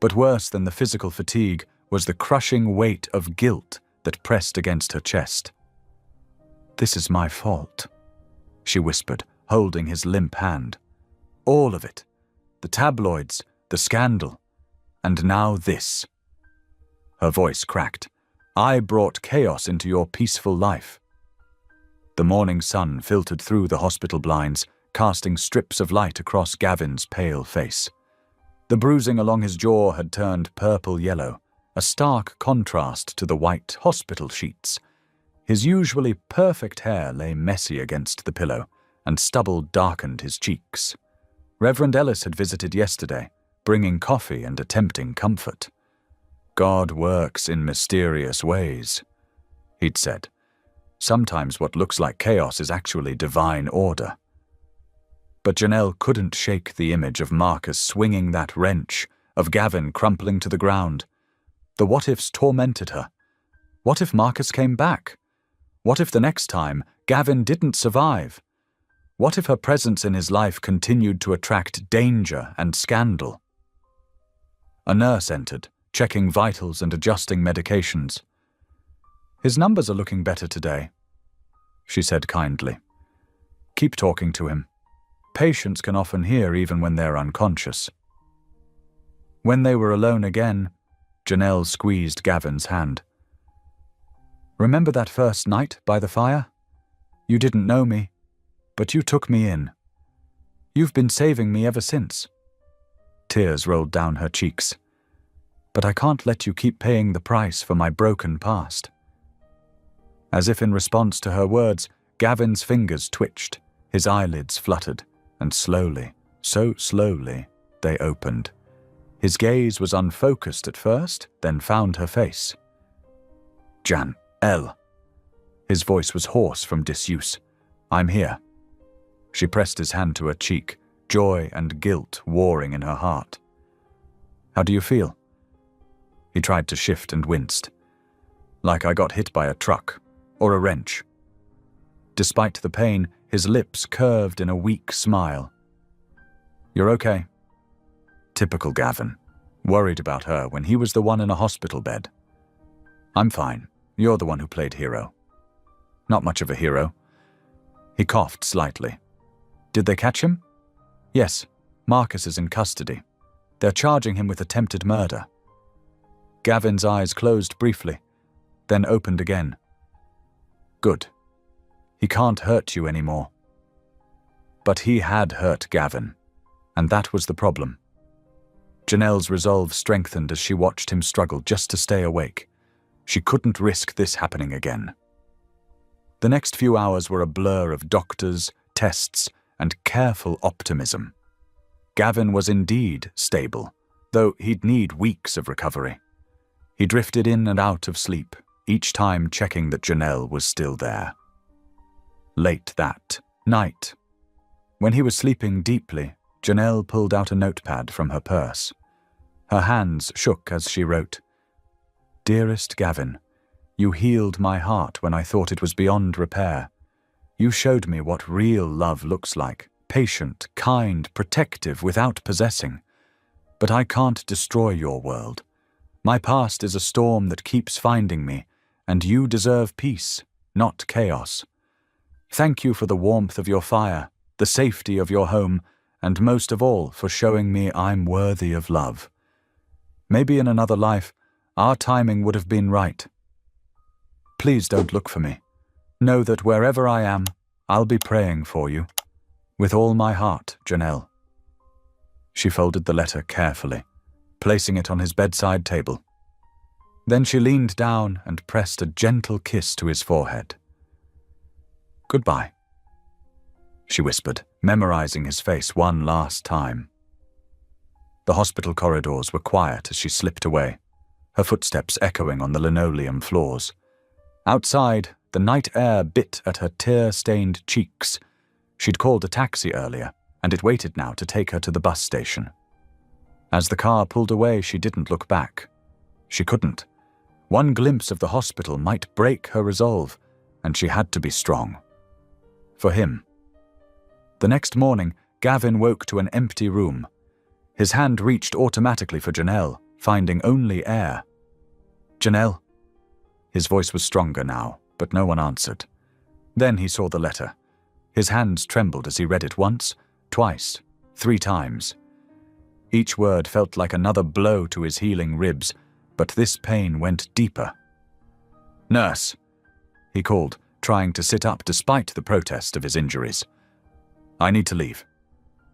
But worse than the physical fatigue was the crushing weight of guilt that pressed against her chest. "This is my fault," she whispered, holding his limp hand. "All of it. The tabloids, the scandal, and now this." Her voice cracked. "I brought chaos into your peaceful life." The morning sun filtered through the hospital blinds, casting strips of light across Gavin's pale face. The bruising along his jaw had turned purple-yellow, a stark contrast to the white hospital sheets. His usually perfect hair lay messy against the pillow, and stubble darkened his cheeks. Reverend Ellis had visited yesterday, bringing coffee and attempting comfort. "God works in mysterious ways," he'd said. "Sometimes what looks like chaos is actually divine order." But Janelle couldn't shake the image of Marcus swinging that wrench, of Gavin crumpling to the ground. The what-ifs tormented her. What if Marcus came back? What if the next time Gavin didn't survive? What if her presence in his life continued to attract danger and scandal? A nurse entered, checking vitals and adjusting medications. "His numbers are looking better today," she said kindly. "Keep talking to him. Patients can often hear even when they're unconscious." When they were alone again, Janelle squeezed Gavin's hand. "Remember that first night by the fire? You didn't know me, but you took me in. You've been saving me ever since." Tears rolled down her cheeks. "But I can't let you keep paying the price for my broken past." As if in response to her words, Gavin's fingers twitched, his eyelids fluttered, and slowly, so slowly, they opened. His gaze was unfocused at first, then found her face. "Jan-Elle." His voice was hoarse from disuse. "I'm here." She pressed his hand to her cheek, joy and guilt warring in her heart. "How do you feel?" He tried to shift and winced. "Like I got hit by a truck, or a wrench." Despite the pain, his lips curved in a weak smile. "You're okay." Typical Gavin, worried about her when he was the one in a hospital bed. "I'm fine. You're the one who played hero." "Not much of a hero." He coughed slightly. "Did they catch him?" "Yes. Marcus is in custody. They're charging him with attempted murder." Gavin's eyes closed briefly, then opened again. Good. He can't hurt you anymore. But he had hurt Gavin, and that was the problem. Janelle's resolve strengthened as she watched him struggle just to stay awake. She couldn't risk this happening again. The next few hours were a blur of doctors, tests, and careful optimism. Gavin was indeed stable, though he'd need weeks of recovery. He drifted in and out of sleep, each time checking that Janelle was still there. Late that night, when he was sleeping deeply, Janelle pulled out a notepad from her purse. Her hands shook as she wrote, "Dearest Gavin, you healed my heart when I thought it was beyond repair. You showed me what real love looks like, patient, kind, protective without possessing. But I can't destroy your world. My past is a storm that keeps finding me, and you deserve peace, not chaos. Thank you for the warmth of your fire, the safety of your home, and most of all for showing me I'm worthy of love. Maybe in another life, our timing would have been right. Please don't look for me. Know that wherever I am, I'll be praying for you. With all my heart, Janelle." She folded the letter carefully, placing it on his bedside table. Then she leaned down and pressed a gentle kiss to his forehead. "Goodbye," she whispered, memorizing his face one last time. The hospital corridors were quiet as she slipped away, her footsteps echoing on the linoleum floors. Outside, the night air bit at her tear-stained cheeks. She'd called a taxi earlier, and it waited now to take her to the bus station. As the car pulled away, she didn't look back. She couldn't. One glimpse of the hospital might break her resolve, and she had to be strong. For him. The next morning, Gavin woke to an empty room. His hand reached automatically for Janelle, finding only air. "Janelle?" His voice was stronger now, but no one answered. Then he saw the letter. His hands trembled as he read it once, twice, 3 times. Each word felt like another blow to his healing ribs, but this pain went deeper. "Nurse," he called, trying to sit up despite the protest of his injuries. "I need to leave."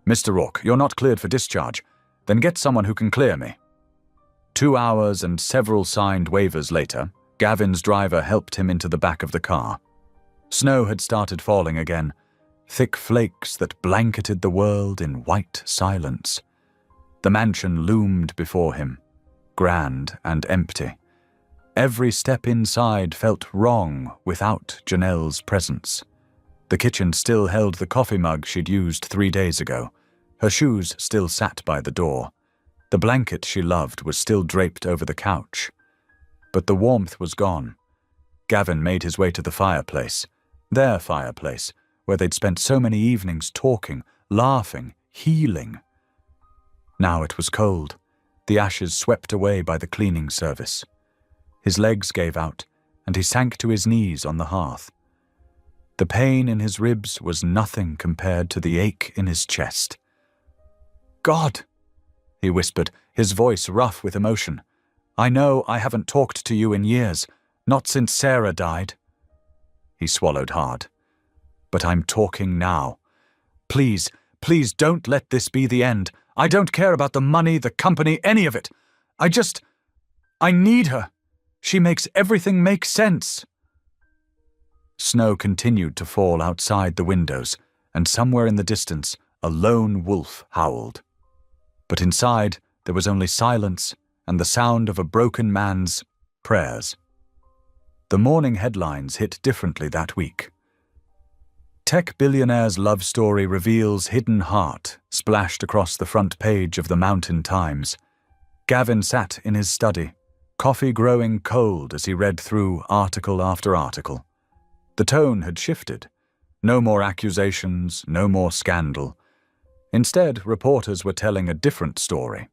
"Mr. Rourke, you're not cleared for discharge. Then get someone who can clear me." 2 hours and several signed waivers later, Gavin's driver helped him into the back of the car. Snow had started falling again, thick flakes that blanketed the world in white silence. The mansion loomed before him, grand and empty. Every step inside felt wrong without Janelle's presence. The kitchen still held the coffee mug she'd used 3 days ago. Her shoes still sat by the door. The blanket she loved was still draped over the couch. But the warmth was gone. Gavin made his way to the fireplace, their fireplace, where they'd spent so many evenings talking, laughing, healing. Now it was cold, the ashes swept away by the cleaning service. His legs gave out, and he sank to his knees on the hearth. The pain in his ribs was nothing compared to the ache in his chest. "God," he whispered, his voice rough with emotion. "I know I haven't talked to you in years, not since Sarah died." He swallowed hard. "But I'm talking now. Please, please don't let this be the end. I don't care about the money, the company, any of it. I need her. She makes everything make sense." Snow continued to fall outside the windows, and somewhere in the distance, a lone wolf howled. But inside, there was only silence and the sound of a broken man's prayers. The morning headlines hit differently that week. Tech billionaire's love story reveals hidden heart, splashed across the front page of the Mountain Times. Gavin sat in his study, coffee growing cold as he read through article after article. The tone had shifted. No more accusations, no more scandal. Instead, reporters were telling a different story.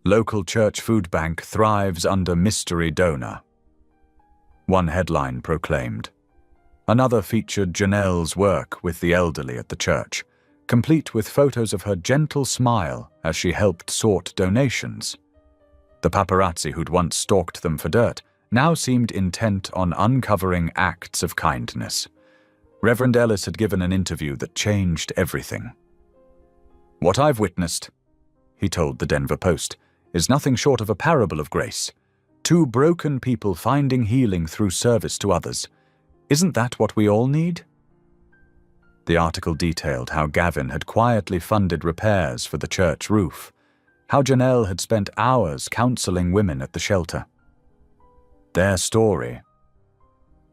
Local church food bank thrives under mystery donor, one headline proclaimed. Another featured Janelle's work with the elderly at the church, complete with photos of her gentle smile as she helped sort donations. The paparazzi who'd once stalked them for dirt now seemed intent on uncovering acts of kindness. Reverend Ellis had given an interview that changed everything. "What I've witnessed," he told the Denver Post, "is nothing short of a parable of grace. Two broken people finding healing through service to others. Isn't that what we all need?" The article detailed how Gavin had quietly funded repairs for the church roof, how Janelle had spent hours counseling women at the shelter. Their story,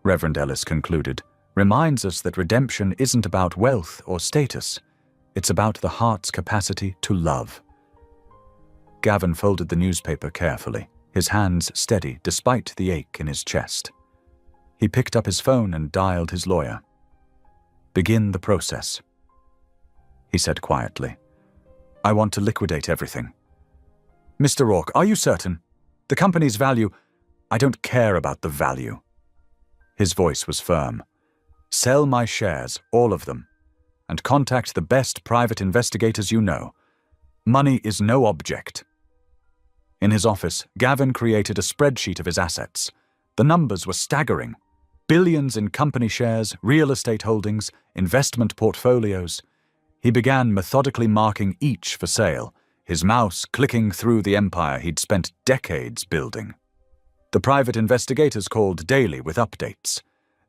Reverend Ellis concluded, reminds us that redemption isn't about wealth or status. It's about the heart's capacity to love. Gavin folded the newspaper carefully, his hands steady despite the ache in his chest. He picked up his phone and dialed his lawyer. "Begin the process," he said quietly. "I want to liquidate everything." "Mr. Rourke, are you certain? The company's value—" "I don't care about the value." His voice was firm. "Sell my shares, all of them, and contact the best private investigators you know. Money is no object." In his office, Gavin created a spreadsheet of his assets. The numbers were staggering. Billions in company shares, real estate holdings, investment portfolios. He began methodically marking each for sale, his mouse clicking through the empire he'd spent decades building. The private investigators called daily with updates.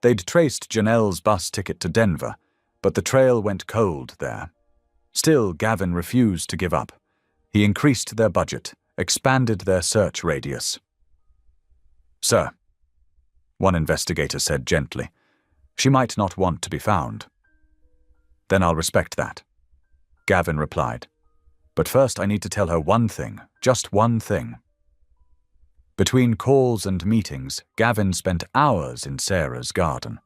They'd traced Janelle's bus ticket to Denver, but the trail went cold there. Still, Gavin refused to give up. He increased their budget, expanded their search radius. "Sir," one investigator said gently, "she might not want to be found." "Then I'll respect that," Gavin replied. "But first I need to tell her one thing, just one thing." Between calls and meetings, Gavin spent hours in Sarah's garden.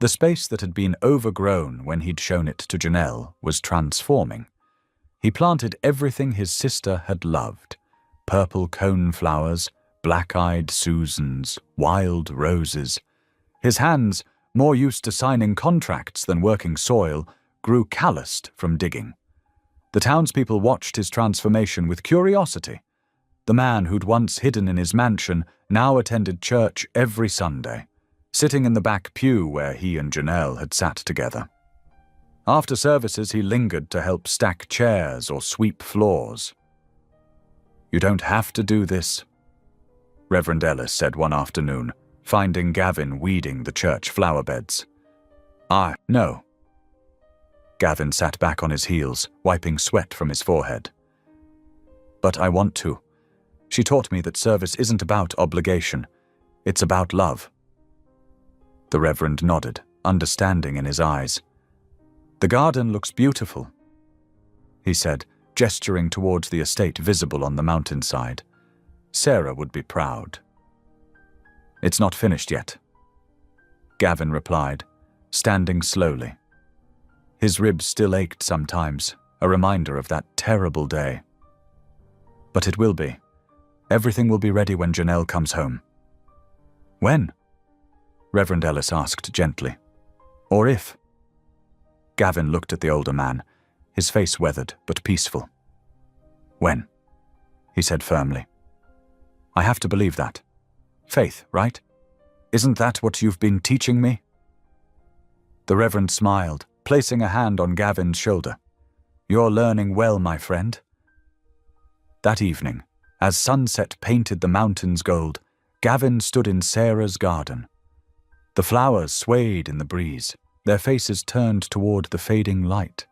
The space that had been overgrown when he'd shown it to Janelle was transforming. He planted everything his sister had loved: purple coneflowers, black-eyed Susans, wild roses. His hands, more used to signing contracts than working soil, grew calloused from digging. The townspeople watched his transformation with curiosity. The man who'd once hidden in his mansion now attended church every Sunday, sitting in the back pew where he and Janelle had sat together. After services, he lingered to help stack chairs or sweep floors. "You don't have to do this," Reverend Ellis said one afternoon, finding Gavin weeding the church flower beds. No." Gavin sat back on his heels, wiping sweat from his forehead. "But I want to. She taught me that service isn't about obligation. It's about love." The Reverend nodded, understanding in his eyes. "The garden looks beautiful," he said, gesturing towards the estate visible on the mountainside. "Sarah would be proud." "It's not finished yet," Gavin replied, standing slowly. His ribs still ached sometimes, a reminder of that terrible day. "But it will be. Everything will be ready when Janelle comes home." "When?" Reverend Ellis asked gently. "Or if?" Gavin looked at the older man, his face weathered but peaceful. "When?" he said firmly. "I have to believe that. Faith, right? Isn't that what you've been teaching me?" The Reverend smiled, placing a hand on Gavin's shoulder. "You're learning well, my friend." That evening, as sunset painted the mountains gold, Gavin stood in Sarah's garden. The flowers swayed in the breeze, their faces turned toward the fading light.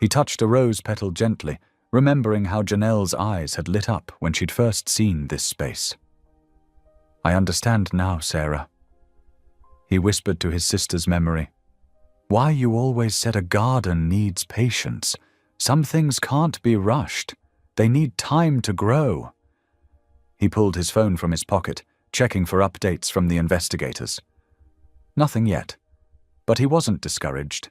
He touched a rose petal gently, remembering how Janelle's eyes had lit up when she'd first seen this space. "I understand now, Sarah," he whispered to his sister's memory. "Why you always said a garden needs patience. Some things can't be rushed. They need time to grow." He pulled his phone from his pocket, checking for updates from the investigators. Nothing yet, but he wasn't discouraged.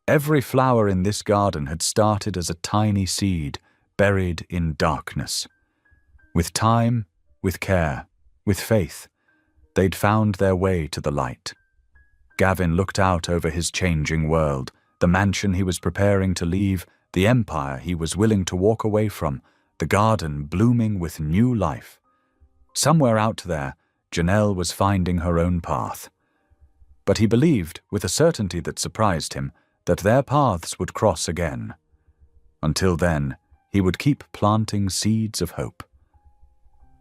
Every flower in this garden had started as a tiny seed, buried in darkness. With time, with care, with faith, they'd found their way to the light. Gavin looked out over his changing world, the mansion he was preparing to leave, the empire he was willing to walk away from, the garden blooming with new life. Somewhere out there, Janelle was finding her own path. But he believed, with a certainty that surprised him, that their paths would cross again. Until then, he would keep planting seeds of hope.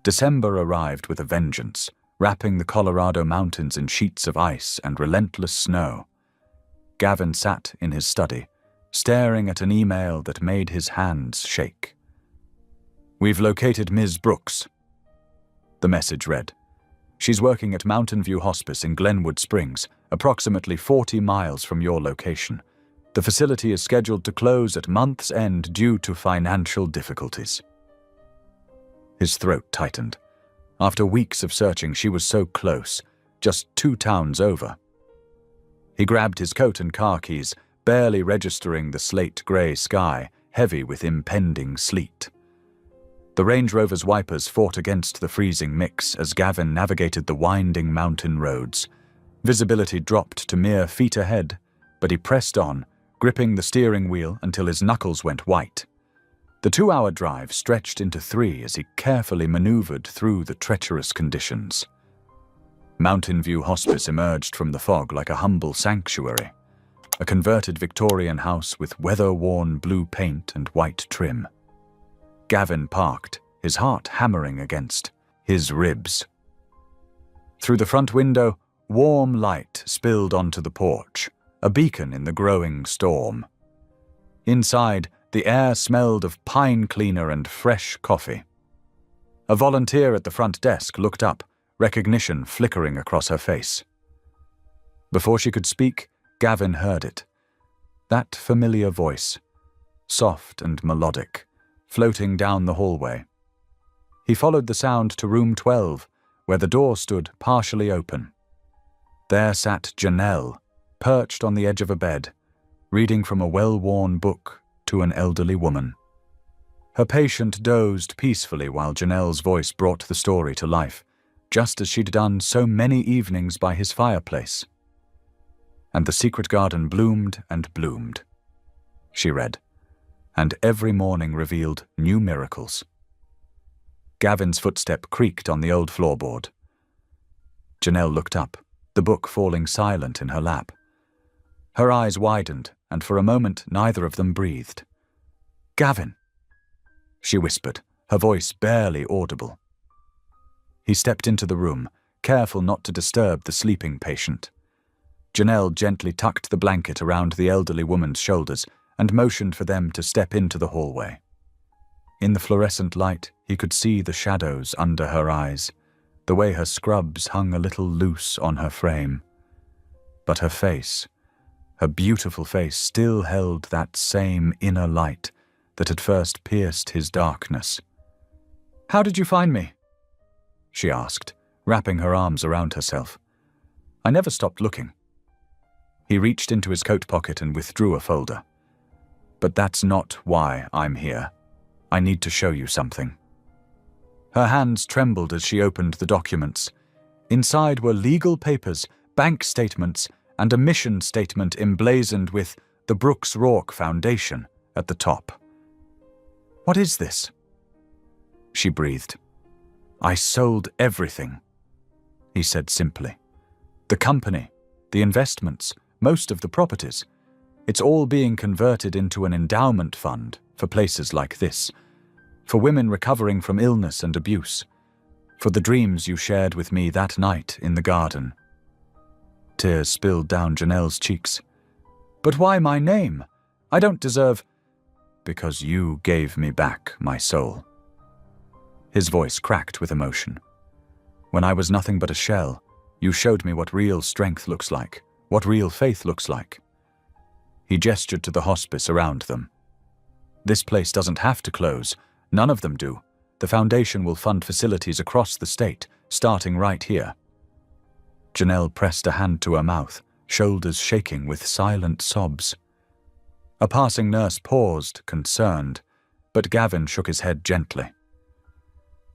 December arrived with a vengeance, wrapping the Colorado mountains in sheets of ice and relentless snow. Gavin sat in his study, staring at an email that made his hands shake. "We've located Ms. Brooks." The message read, "She's working at Mountain View Hospice in Glenwood Springs, approximately 40 miles from your location. The facility is scheduled to close at month's end due to financial difficulties." His throat tightened. After weeks of searching, she was so close, just 2 towns over. He grabbed his coat and car keys, barely registering the slate-grey sky, heavy with impending sleet. The Range Rover's wipers fought against the freezing mix as Gavin navigated the winding mountain roads. Visibility dropped to mere feet ahead, but he pressed on, gripping the steering wheel until his knuckles went white. The 2-hour drive stretched into 3 as he carefully maneuvered through the treacherous conditions. Mountain View Hospice emerged from the fog like a humble sanctuary, a converted Victorian house with weather-worn blue paint and white trim. Gavin parked, his heart hammering against his ribs. Through the front window, warm light spilled onto the porch, a beacon in the growing storm. Inside, the air smelled of pine cleaner and fresh coffee. A volunteer at the front desk looked up, recognition flickering across her face. Before she could speak, Gavin heard it. That familiar voice, soft and melodic, floating down the hallway. He followed the sound to room 12, where the door stood partially open. There sat Janelle, perched on the edge of a bed, reading from a well-worn book to an elderly woman. Her patient dozed peacefully while Janelle's voice brought the story to life, just as she'd done so many evenings by his fireplace. "And the secret garden bloomed and bloomed," she read, "and every morning revealed new miracles." Gavin's footstep creaked on the old floorboard. Janelle looked up, the book falling silent in her lap. Her eyes widened, and for a moment neither of them breathed. "Gavin," she whispered, her voice barely audible. He stepped into the room, careful not to disturb the sleeping patient. Janelle gently tucked the blanket around the elderly woman's shoulders and motioned for them to step into the hallway. In the fluorescent light, he could see the shadows under her eyes, the way her scrubs hung a little loose on her frame. But her face, her beautiful face, still held that same inner light that had first pierced his darkness. "How did you find me?" she asked, wrapping her arms around herself. "I never stopped looking." He reached into his coat pocket and withdrew a folder. "But that's not why I'm here. I need to show you something." Her hands trembled as she opened the documents. Inside were legal papers, bank statements, and a mission statement emblazoned with the Brooks Rourke Foundation at the top. "What is this?" she breathed. "I sold everything," he said simply. "The company, the investments, most of the properties. It's all being converted into an endowment fund for places like this, for women recovering from illness and abuse, for the dreams you shared with me that night in the garden." Tears spilled down Janelle's cheeks. "But why my name? I don't deserve—" "Because you gave me back my soul." His voice cracked with emotion. "When I was nothing but a shell, you showed me what real strength looks like, what real faith looks like." He gestured to the hospice around them. "This place doesn't have to close. None of them do. The foundation will fund facilities across the state, starting right here." Janelle pressed a hand to her mouth, shoulders shaking with silent sobs. A passing nurse paused, concerned, but Gavin shook his head gently.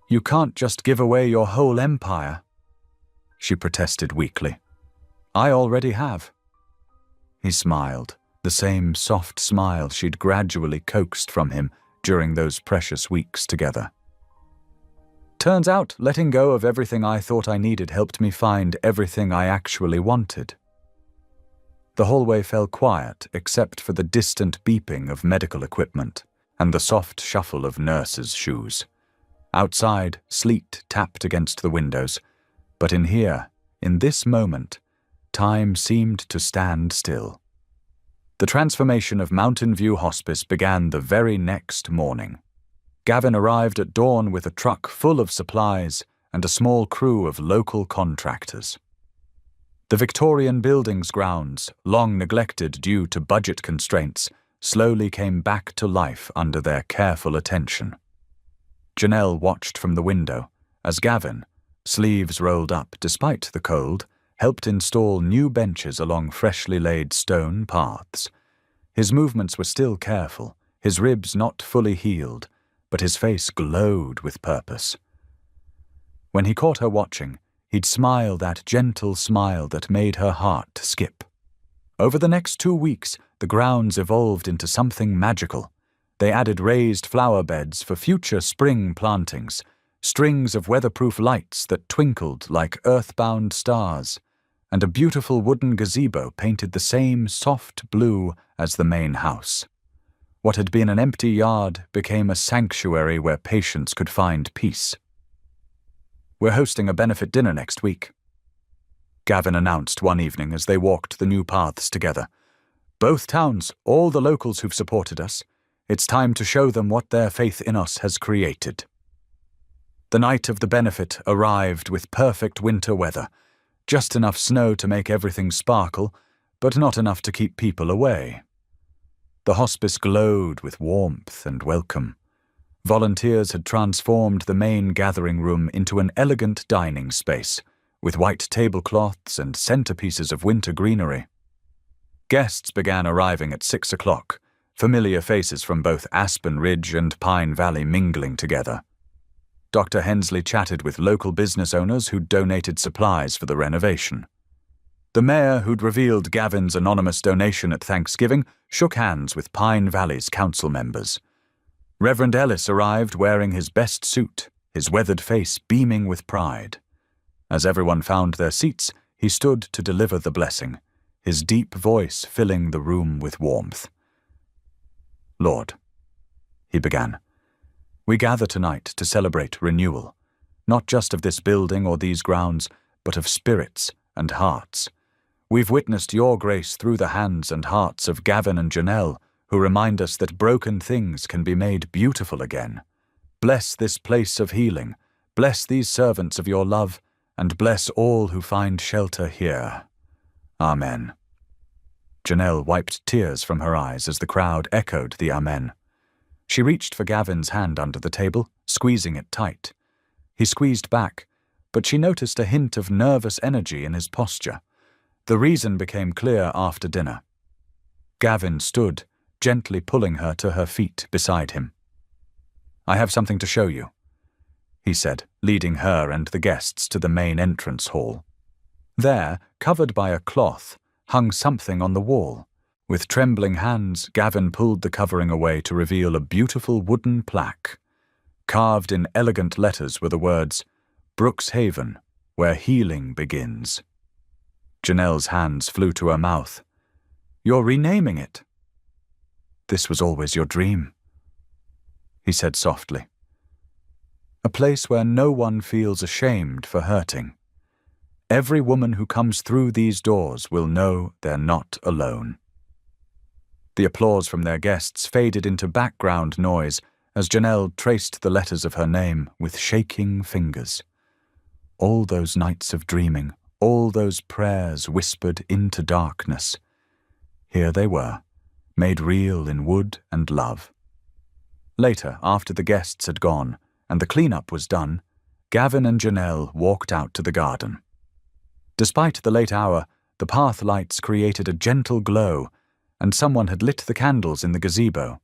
"You can't just give away your whole empire," she protested weakly. "I already have." He smiled, the same soft smile she'd gradually coaxed from him during those precious weeks together. Turns out, letting go of everything I thought I needed helped me find everything I actually wanted. The hallway fell quiet except for the distant beeping of medical equipment and the soft shuffle of nurses' shoes. Outside, sleet tapped against the windows, but in here, in this moment, time seemed to stand still. The transformation of Mountain View Hospice began the very next morning. Gavin arrived at dawn with a truck full of supplies and a small crew of local contractors. The Victorian building's grounds, long neglected due to budget constraints, slowly came back to life under their careful attention. Janelle watched from the window as Gavin, sleeves rolled up despite the cold, helped install new benches along freshly laid stone paths. His movements were still careful, his ribs not fully healed, but his face glowed with purpose. When he caught her watching, he'd smile that gentle smile that made her heart skip. Over the next 2 weeks, the grounds evolved into something magical. They added raised flower beds for future spring plantings, strings of weatherproof lights that twinkled like earthbound stars, and a beautiful wooden gazebo painted the same soft blue as the main house. What had been an empty yard became a sanctuary where patients could find peace. "We're hosting a benefit dinner next week," Gavin announced one evening as they walked the new paths together. "Both towns, all the locals who've supported us. It's time to show them what their faith in us has created." The night of the benefit arrived with perfect winter weather, just enough snow to make everything sparkle, but not enough to keep people away. The hospice glowed with warmth and welcome. Volunteers had transformed the main gathering room into an elegant dining space, with white tablecloths and centerpieces of winter greenery. Guests began arriving at 6 o'clock, familiar faces from both Aspen Ridge and Pine Valley mingling together. Dr. Hensley chatted with local business owners who'd donated supplies for the renovation. The mayor, who'd revealed Gavin's anonymous donation at Thanksgiving, shook hands with Pine Valley's council members. Reverend Ellis arrived wearing his best suit, his weathered face beaming with pride. As everyone found their seats, he stood to deliver the blessing, his deep voice filling the room with warmth. "Lord," he began, "we gather tonight to celebrate renewal, not just of this building or these grounds, but of spirits and hearts. We've witnessed your grace through the hands and hearts of Gavin and Janelle, who remind us that broken things can be made beautiful again. Bless this place of healing, bless these servants of your love, and bless all who find shelter here. Amen." Janelle wiped tears from her eyes as the crowd echoed the Amen. She reached for Gavin's hand under the table, squeezing it tight. He squeezed back, but she noticed a hint of nervous energy in his posture. The reason became clear after dinner. Gavin stood, gently pulling her to her feet beside him. "I have something to show you," he said, leading her and the guests to the main entrance hall. There, covered by a cloth, hung something on the wall. With trembling hands, Gavin pulled the covering away to reveal a beautiful wooden plaque. Carved in elegant letters were the words, "Brooks Haven, where healing begins." Janelle's hands flew to her mouth. "You're renaming it." "This was always your dream," he said softly. "A place where no one feels ashamed for hurting. Every woman who comes through these doors will know they're not alone." The applause from their guests faded into background noise as Janelle traced the letters of her name with shaking fingers. All those nights of dreaming, all those prayers whispered into darkness. Here they were, made real in wood and love. Later, after the guests had gone and the cleanup was done, Gavin and Janelle walked out to the garden. Despite the late hour, the path lights created a gentle glow, and someone had lit the candles in the gazebo.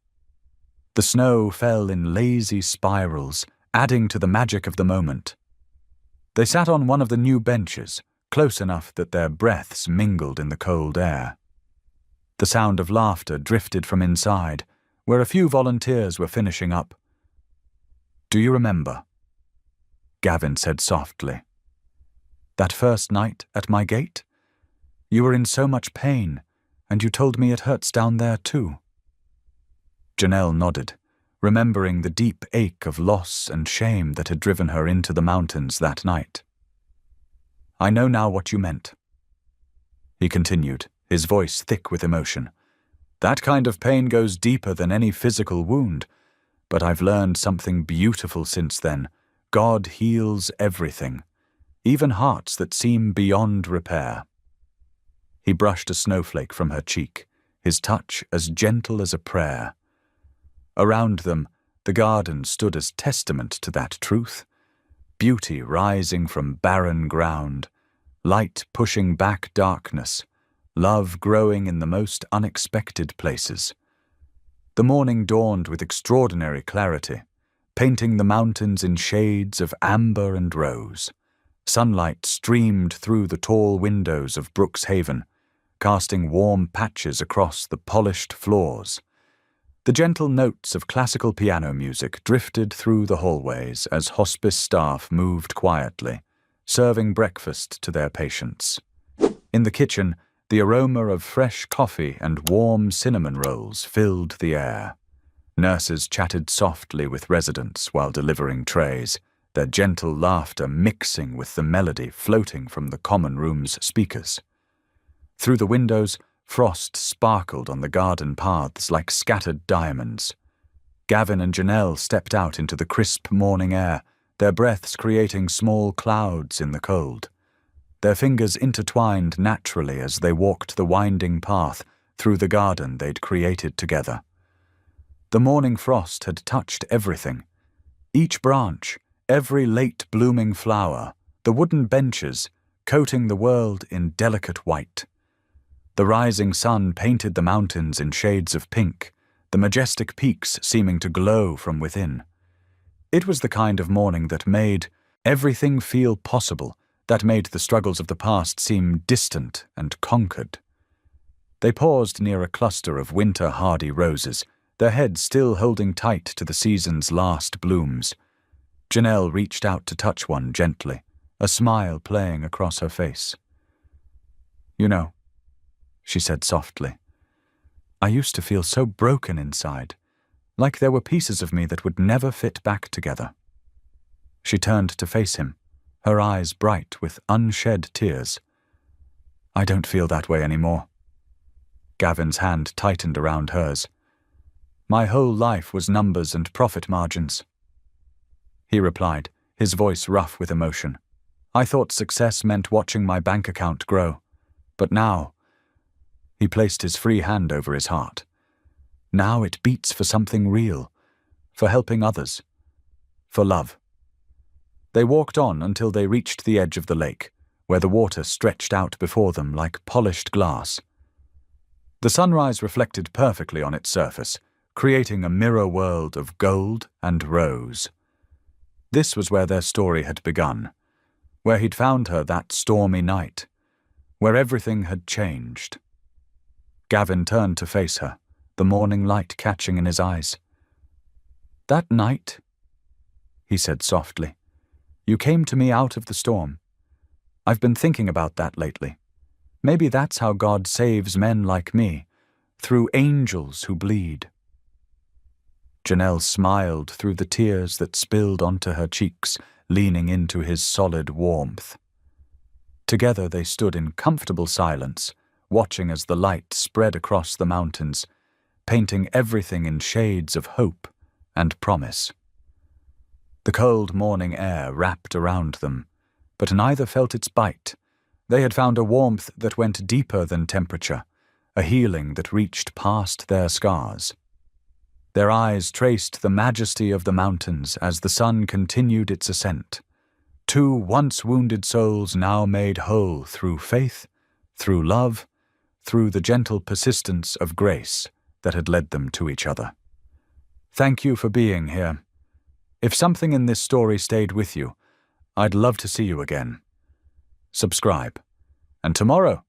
The snow fell in lazy spirals, adding to the magic of the moment. They sat on one of the new benches, close enough that their breaths mingled in the cold air. The sound of laughter drifted from inside, where a few volunteers were finishing up. "Do you remember?" Gavin said softly. That first night at my gate? You were in so much pain, and you told me it hurts down there too. Janelle nodded, remembering the deep ache of loss and shame that had driven her into the mountains that night. I know now what you meant. He continued, his voice thick with emotion. That kind of pain goes deeper than any physical wound, but I've learned something beautiful since then. God heals everything, even hearts that seem beyond repair. He brushed a snowflake from her cheek, his touch as gentle as a prayer. Around them, the garden stood as testament to that truth. Beauty rising from barren ground, light pushing back darkness, love growing in the most unexpected places. The morning dawned with extraordinary clarity, painting the mountains in shades of amber and rose. Sunlight streamed through the tall windows of Brooks Haven, casting warm patches across the polished floors. The gentle notes of classical piano music drifted through the hallways as hospice staff moved quietly, serving breakfast to their patients. In the kitchen, the aroma of fresh coffee and warm cinnamon rolls filled the air. Nurses chatted softly with residents while delivering trays, their gentle laughter mixing with the melody floating from the common room's speakers. Through the windows, frost sparkled on the garden paths like scattered diamonds. Gavin and Janelle stepped out into the crisp morning air, their breaths creating small clouds in the cold. Their fingers intertwined naturally as they walked the winding path through the garden they'd created together. The morning frost had touched everything. Each branch, every late-blooming flower, the wooden benches, coating the world in delicate white. The rising sun painted the mountains in shades of pink, the majestic peaks seeming to glow from within. It was the kind of morning that made everything feel possible, that made the struggles of the past seem distant and conquered. They paused near a cluster of winter-hardy roses, their heads still holding tight to the season's last blooms. Janelle reached out to touch one gently, a smile playing across her face. You know, she said softly, I used to feel so broken inside, like there were pieces of me that would never fit back together. She turned to face him, her eyes bright with unshed tears. I don't feel that way anymore. Gavin's hand tightened around hers. My whole life was numbers and profit margins. He replied, his voice rough with emotion. I thought success meant watching my bank account grow, but now... He placed his free hand over his heart. Now it beats for something real, for helping others, for love. They walked on until they reached the edge of the lake, where the water stretched out before them like polished glass. The sunrise reflected perfectly on its surface, creating a mirror world of gold and rose. This was where their story had begun, where he'd found her that stormy night, where everything had changed. Gavin turned to face her, the morning light catching in his eyes. That night, he said softly, you came to me out of the storm. I've been thinking about that lately. Maybe that's how God saves men like me, through angels who bleed. Janelle smiled through the tears that spilled onto her cheeks, leaning into his solid warmth. Together they stood in comfortable silence, watching as the light spread across the mountains, painting everything in shades of hope and promise. The cold morning air wrapped around them, but neither felt its bite. They had found a warmth that went deeper than temperature, a healing that reached past their scars. Their eyes traced the majesty of the mountains as the sun continued its ascent. Two once wounded souls now made whole through faith, through love, through the gentle persistence of grace that had led them to each other. Thank you for being here. If something in this story stayed with you, I'd love to see you again. Subscribe, and tomorrow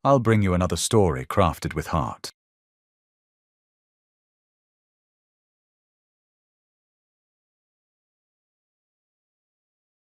I'll bring you another story crafted with heart.